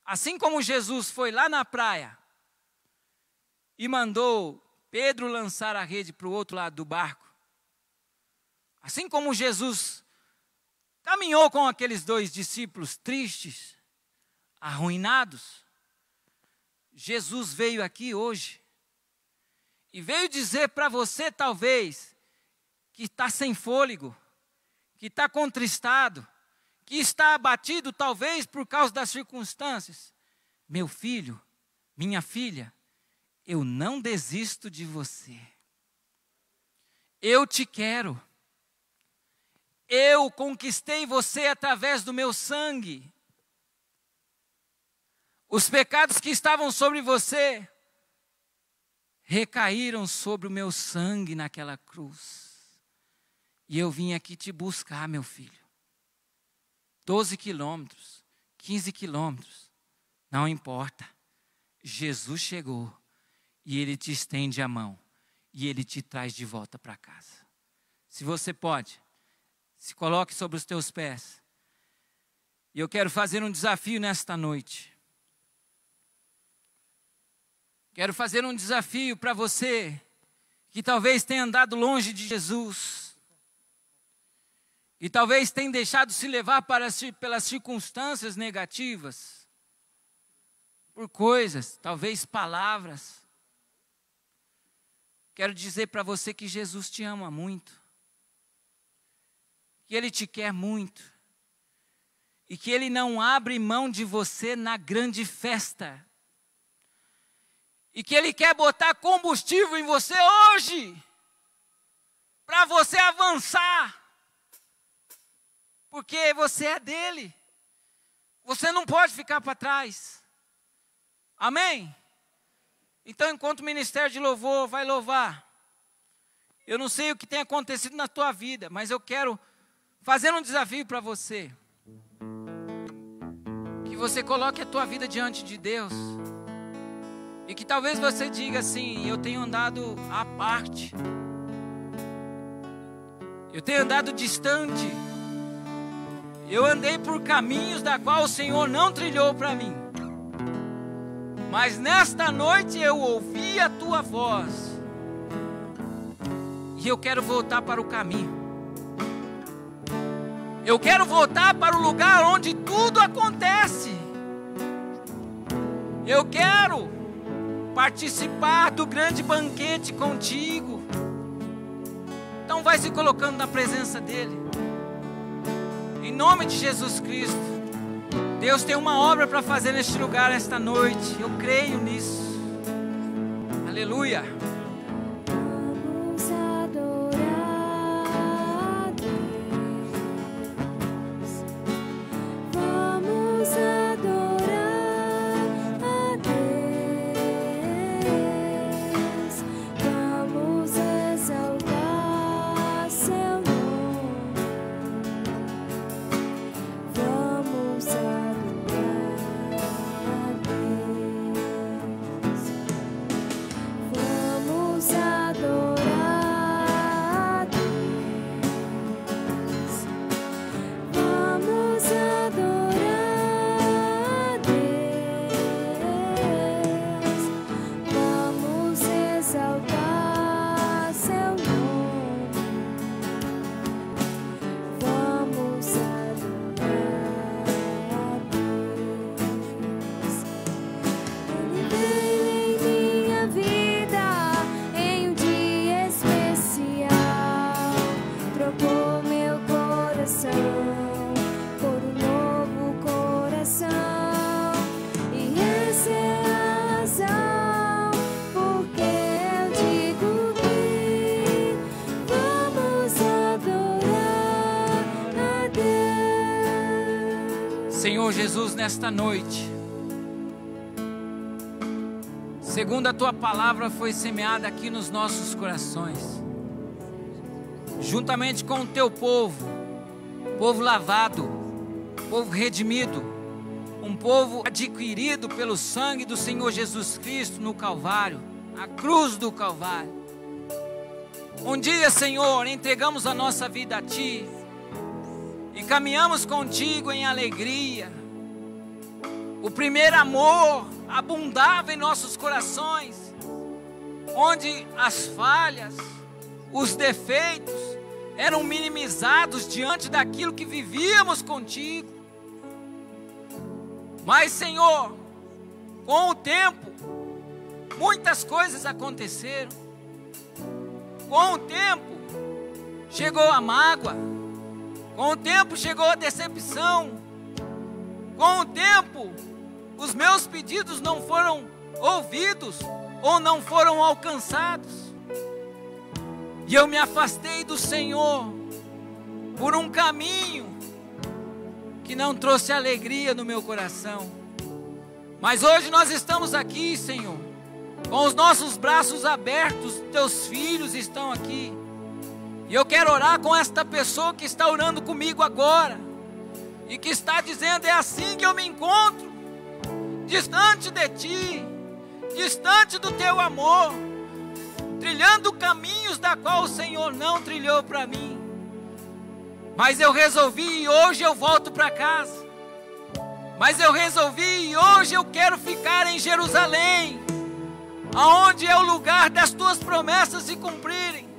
Assim como Jesus foi lá na praia e mandou Pedro lançar a rede para o outro lado do barco, assim como Jesus caminhou com aqueles 2 discípulos tristes, arruinados, Jesus veio aqui hoje e veio dizer para você, talvez, que está sem fôlego, que está contristado, que está abatido, talvez, por causa das circunstâncias. Meu filho, minha filha, eu não desisto de você. Eu te quero. Eu conquistei você através do meu sangue. Os pecados que estavam sobre você recaíram sobre o meu sangue naquela cruz. E eu vim aqui te buscar, meu filho. 12 quilômetros, 15 quilômetros, não importa. Jesus chegou e Ele te estende a mão e Ele te traz de volta para casa. Se você pode, se coloque sobre os teus pés. E eu quero fazer um desafio nesta noite. Quero fazer um desafio para você que talvez tenha andado longe de Jesus. e talvez tenha deixado se levar pelas circunstâncias negativas, por coisas, talvez palavras. Quero dizer para você que Jesus te ama muito, que Ele te quer muito, e que Ele não abre mão de você na grande festa, e que Ele quer botar combustível em você hoje, para você avançar, porque você é dele, você não pode ficar para trás, amém? Então, enquanto o ministério de louvor vai louvar, eu não sei o que tem acontecido na tua vida, mas eu quero fazer um desafio para você, que você coloque a tua vida diante de Deus, e que talvez você diga assim: eu tenho andado à parte, eu tenho andado distante, eu andei por caminhos da qual o Senhor não trilhou para mim, mas nesta noite eu ouvi a tua voz, e eu quero voltar para o caminho, eu quero voltar para o lugar onde tudo acontece, eu quero participar do grande banquete contigo. Então vai se colocando na presença dele, em nome de Jesus Cristo. Deus tem uma obra para fazer neste lugar esta noite, eu creio nisso, aleluia. Senhor Jesus, nesta noite, segundo a tua palavra foi semeada aqui nos nossos corações, juntamente com o teu povo, povo lavado, povo redimido, um povo adquirido pelo sangue do Senhor Jesus Cristo no Calvário, a cruz do Calvário. Um dia, Senhor, entregamos a nossa vida a Ti e caminhamos contigo em alegria. O primeiro amor abundava em nossos corações, onde as falhas, os defeitos eram minimizados diante daquilo que vivíamos contigo. Mas, Senhor, com o tempo, muitas coisas aconteceram. Com o tempo, chegou a mágoa. Com o tempo chegou a decepção. Com o tempo, os meus pedidos não foram ouvidos ou não foram alcançados. E eu me afastei do Senhor por um caminho que não trouxe alegria no meu coração. Mas hoje nós estamos aqui, Senhor, com os nossos braços abertos, teus filhos estão aqui. E eu quero orar com esta pessoa que está orando comigo agora, e que está dizendo: é assim que eu me encontro, distante de Ti, distante do Teu amor, trilhando caminhos da qual o Senhor não trilhou para mim. Mas eu resolvi e hoje eu volto para casa. Mas eu resolvi e hoje eu quero ficar em Jerusalém, aonde é o lugar das Tuas promessas se cumprirem.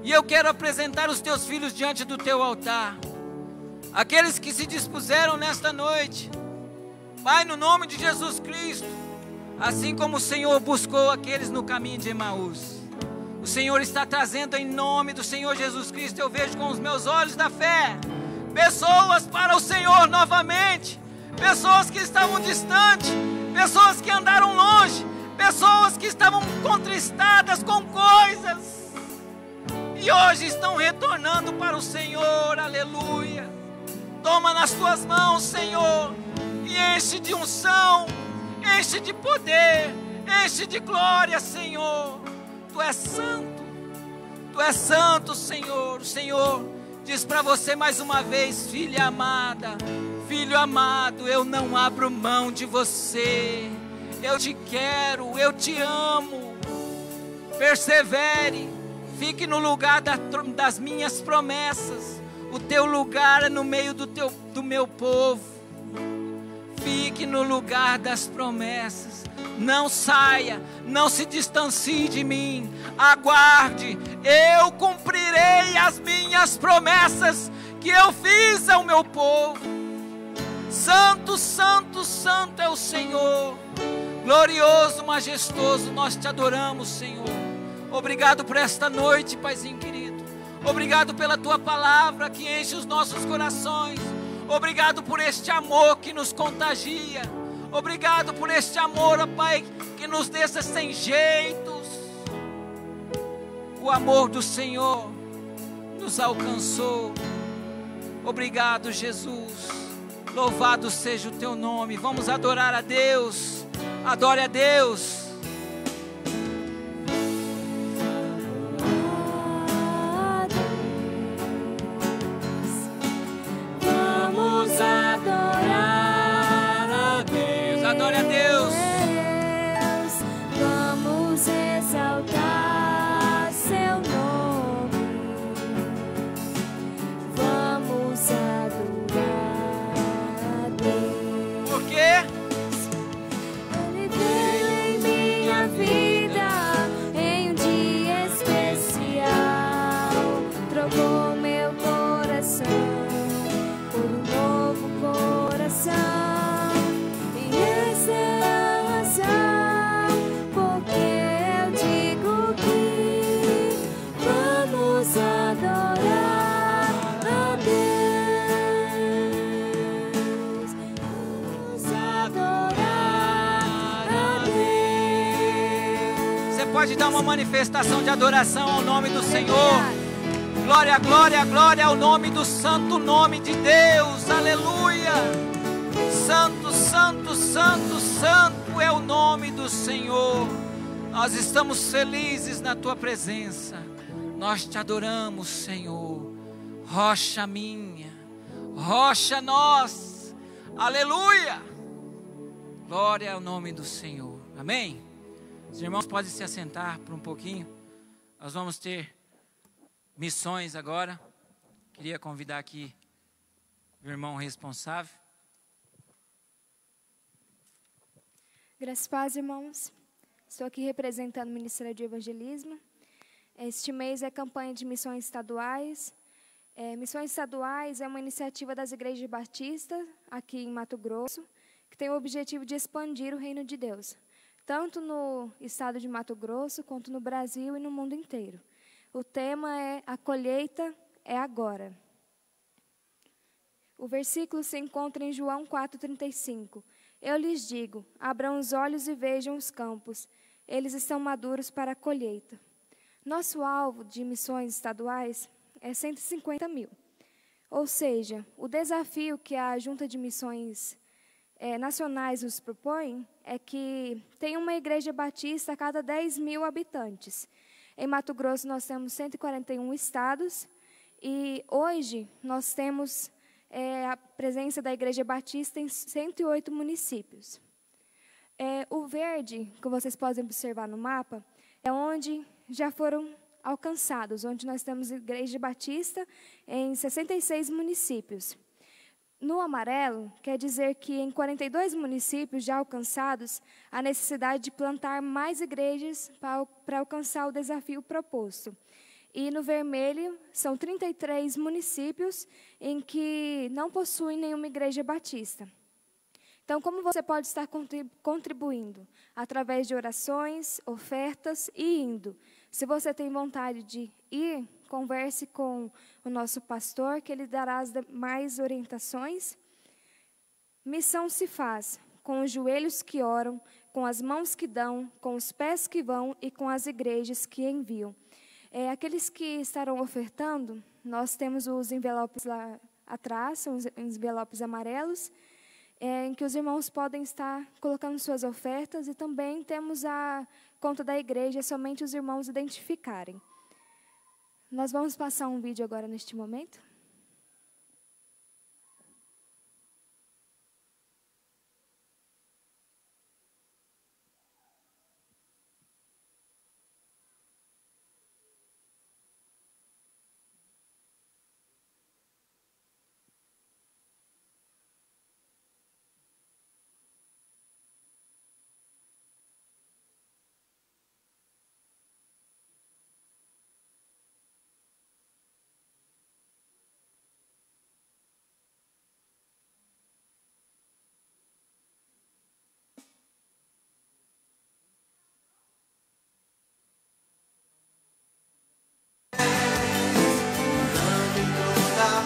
E eu quero apresentar os Teus filhos diante do Teu altar. aqueles que se dispuseram nesta noite, Pai, no nome de Jesus Cristo, assim como o Senhor buscou aqueles no caminho de Emaús, o Senhor está trazendo em nome do Senhor Jesus Cristo, eu vejo com os meus olhos da fé, pessoas para o Senhor novamente, pessoas que estavam distantes, pessoas que andaram longe, pessoas que estavam contristadas com coisas, e hoje estão retornando para o Senhor, aleluia. Toma nas tuas mãos, Senhor, e enche de unção, enche de poder, enche de glória, Senhor. Tu és santo, Senhor. O Senhor diz para você mais uma vez, filha amada, filho amado, eu não abro mão de você. Eu te quero, eu te amo. Persevere, fique no lugar das minhas promessas. O teu lugar é no meio do meu povo. Fique no lugar das promessas. Não saia, não se distancie de mim. Aguarde, eu cumprirei as minhas promessas que eu fiz ao meu povo. Santo, santo, santo é o Senhor. Glorioso, majestoso, nós te adoramos, Senhor. Obrigado por esta noite, Paizinho querido. Obrigado pela tua palavra que enche os nossos corações. Obrigado por este amor que nos contagia. Obrigado por este amor, ó Pai, que nos deixa sem jeitos. O amor do Senhor nos alcançou. Obrigado, Jesus. Louvado seja o teu nome. Vamos adorar a Deus. Adore a Deus. Adore a Deus. Vamos exaltar seu nome. Vamos adorar a Deus. Por quê? Ele veio em minha vida em um dia especial. Trocou meu coração por um novo coração. Pode dar uma manifestação de adoração ao nome do Senhor. Glória, glória, glória ao nome do santo nome de Deus. Aleluia. Santo, santo, santo, santo é o nome do Senhor. Nós estamos felizes na tua presença. Nós te adoramos, Senhor. Rocha minha, rocha nós. Aleluia. Glória ao nome do Senhor. Amém. Os irmãos podem se assentar por um pouquinho. Nós vamos ter missões agora. Queria convidar aqui o irmão responsável. Graças a Deus, irmãos. Estou aqui representando o Ministério de Evangelismo. Este mês é campanha de missões estaduais. Missões estaduais é uma iniciativa das igrejas batistas aqui em Mato Grosso, que tem o objetivo de expandir o reino de Deus, tanto no estado de Mato Grosso, quanto no Brasil e no mundo inteiro. O tema é A Colheita é Agora. O versículo se encontra em João 4,35. Eu lhes digo, abram os olhos e vejam os campos, eles estão maduros para a colheita. Nosso alvo de missões estaduais é 150 mil. Ou seja, o desafio que a Junta de Missões nacionais nos propõe é que tem uma igreja batista a cada 10 mil habitantes. Em Mato Grosso nós temos 141 estados e hoje nós temos a presença da igreja batista em 108 municípios. O verde, que vocês podem observar no mapa, é onde já foram alcançados, onde nós temos igreja batista em 66 municípios. No amarelo, quer dizer que em 42 municípios já alcançados, há necessidade de plantar mais igrejas para alcançar o desafio proposto. E no vermelho são 33 municípios em que não possuem nenhuma igreja batista. Então, como você pode estar contribuindo? Através de orações, ofertas e indo. Se você tem vontade de ir, converse com o nosso pastor, que ele dará as mais orientações. Missão se faz com os joelhos que oram, com as mãos que dão, com os pés que vão e com as igrejas que enviam. Aqueles que estarão ofertando, nós temos os envelopes lá atrás, são os envelopes amarelos, em que os irmãos podem estar colocando suas ofertas, e também temos a conta da igreja, é somente os irmãos identificarem. Nós vamos passar um vídeo agora neste momento.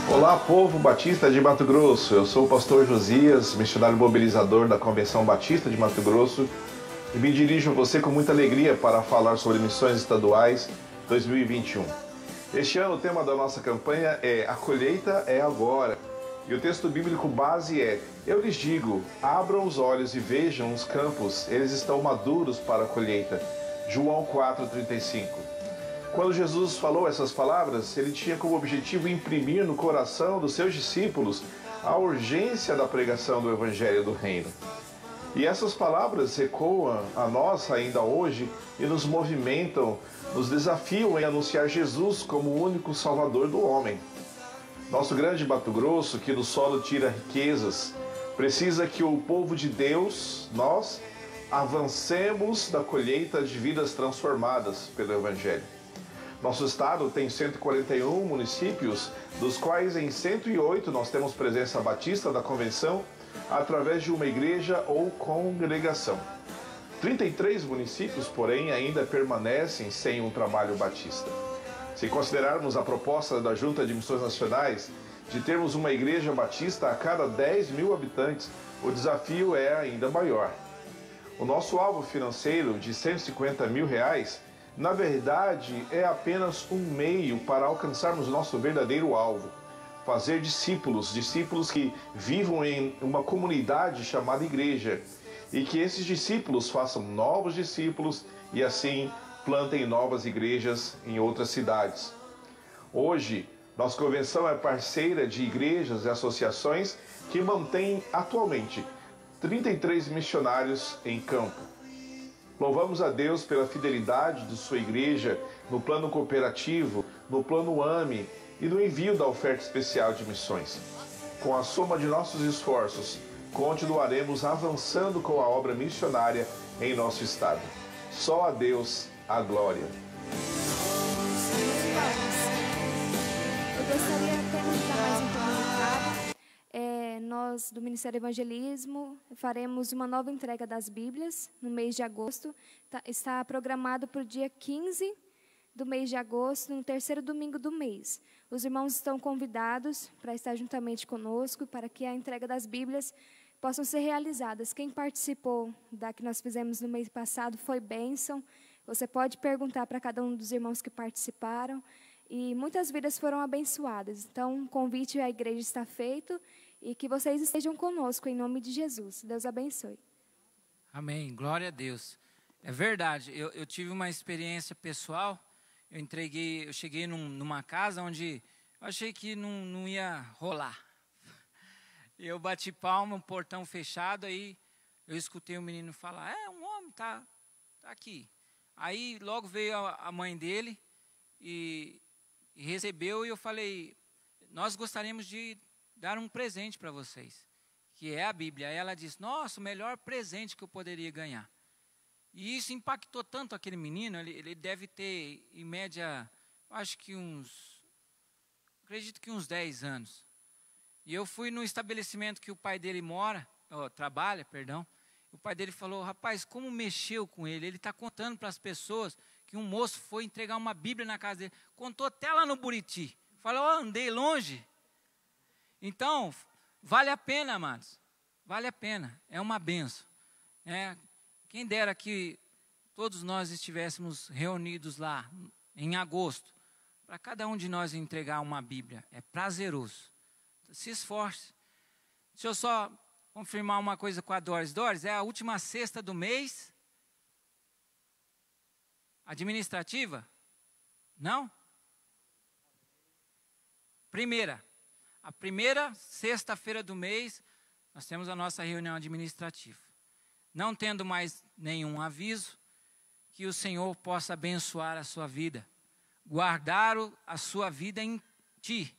Olá, povo batista de Mato Grosso. Eu sou o pastor Josias, missionário mobilizador da Convenção Batista de Mato Grosso, e me dirijo a você com muita alegria para falar sobre missões estaduais 2021. Este ano o tema da nossa campanha é A Colheita é Agora, e o texto bíblico base é: Eu lhes digo, abram os olhos e vejam os campos, eles estão maduros para a colheita. João 4,35. Quando Jesus falou essas palavras, ele tinha como objetivo imprimir no coração dos seus discípulos a urgência da pregação do Evangelho do Reino. E essas palavras ecoam a nós ainda hoje e nos movimentam, nos desafiam em anunciar Jesus como o único Salvador do homem. Nosso grande Mato Grosso, que do solo tira riquezas, precisa que o povo de Deus, nós, avancemos da colheita de vidas transformadas pelo Evangelho. Nosso estado tem 141 municípios, dos quais em 108 nós temos presença batista da convenção através de uma igreja ou congregação. 33 municípios, porém, ainda permanecem sem um trabalho batista. Se considerarmos a proposta da Junta de Missões Nacionais de termos uma igreja batista a cada 10 mil habitantes, o desafio é ainda maior. O nosso alvo financeiro de R$150 mil, na verdade, é apenas um meio para alcançarmos nosso verdadeiro alvo: fazer discípulos que vivam em uma comunidade chamada igreja, e que esses discípulos façam novos discípulos e assim plantem novas igrejas em outras cidades. Hoje, nossa convenção é parceira de igrejas e associações que mantêm atualmente 33 missionários em campo. Louvamos a Deus pela fidelidade de sua igreja no plano cooperativo, no plano AME e no envio da oferta especial de missões. Com a soma de nossos esforços, continuaremos avançando com a obra missionária em nosso estado. Só a Deus a glória. Eu gostaria apenas de dar mais um comunicado. Nós, do Ministério Evangelismo, faremos uma nova entrega das Bíblias no mês de agosto. Está programado para o dia 15 do mês de agosto, no terceiro domingo do mês. Os irmãos estão convidados para estar juntamente conosco, para que a entrega das Bíblias possam ser realizadas. Quem participou da que nós fizemos no mês passado foi bênção. Você pode perguntar para cada um dos irmãos que participaram, e muitas vidas foram abençoadas. Então, o convite à igreja está feito, e que vocês estejam conosco, em nome de Jesus. Deus abençoe. Amém, glória a Deus. É verdade, eu tive uma experiência pessoal. Eu cheguei numa casa onde eu achei que não ia rolar. Eu bati palma, um portão fechado, aí eu escutei o menino falar: um homem tá aqui. Aí logo veio a mãe dele e recebeu, e eu falei: nós gostaríamos de dar um presente para vocês, que é a Bíblia. Aí ela disse: nossa, o melhor presente que eu poderia ganhar. E isso impactou tanto aquele menino. Ele deve ter, em média, acho que acredito que uns 10 anos. E eu fui no estabelecimento que o pai dele trabalha, perdão. O pai dele falou, rapaz, como mexeu com ele? Ele está contando para as pessoas que um moço foi entregar uma Bíblia na casa dele. Contou até lá no Buriti. Falou, andei longe. Então, vale a pena, amados. Vale a pena. É uma benção. Quem dera que todos nós estivéssemos reunidos lá em agosto, para cada um de nós entregar uma Bíblia. É prazeroso. Se esforce. Deixa eu só confirmar uma coisa com a Doris. Doris, é a última sexta do mês? Administrativa? Não? Primeira. A primeira sexta-feira do mês, nós temos a nossa reunião administrativa. Não tendo mais nenhum aviso, que o Senhor possa abençoar a sua vida, guardar a sua vida em ti,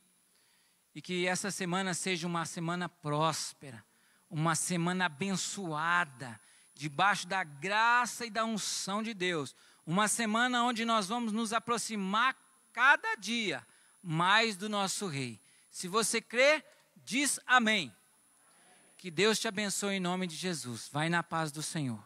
e que essa semana seja uma semana próspera, uma semana abençoada, debaixo da graça e da unção de Deus, uma semana onde nós vamos nos aproximar cada dia mais do nosso Rei. Se você crê, diz amém. Que Deus te abençoe em nome de Jesus. Vai na paz do Senhor.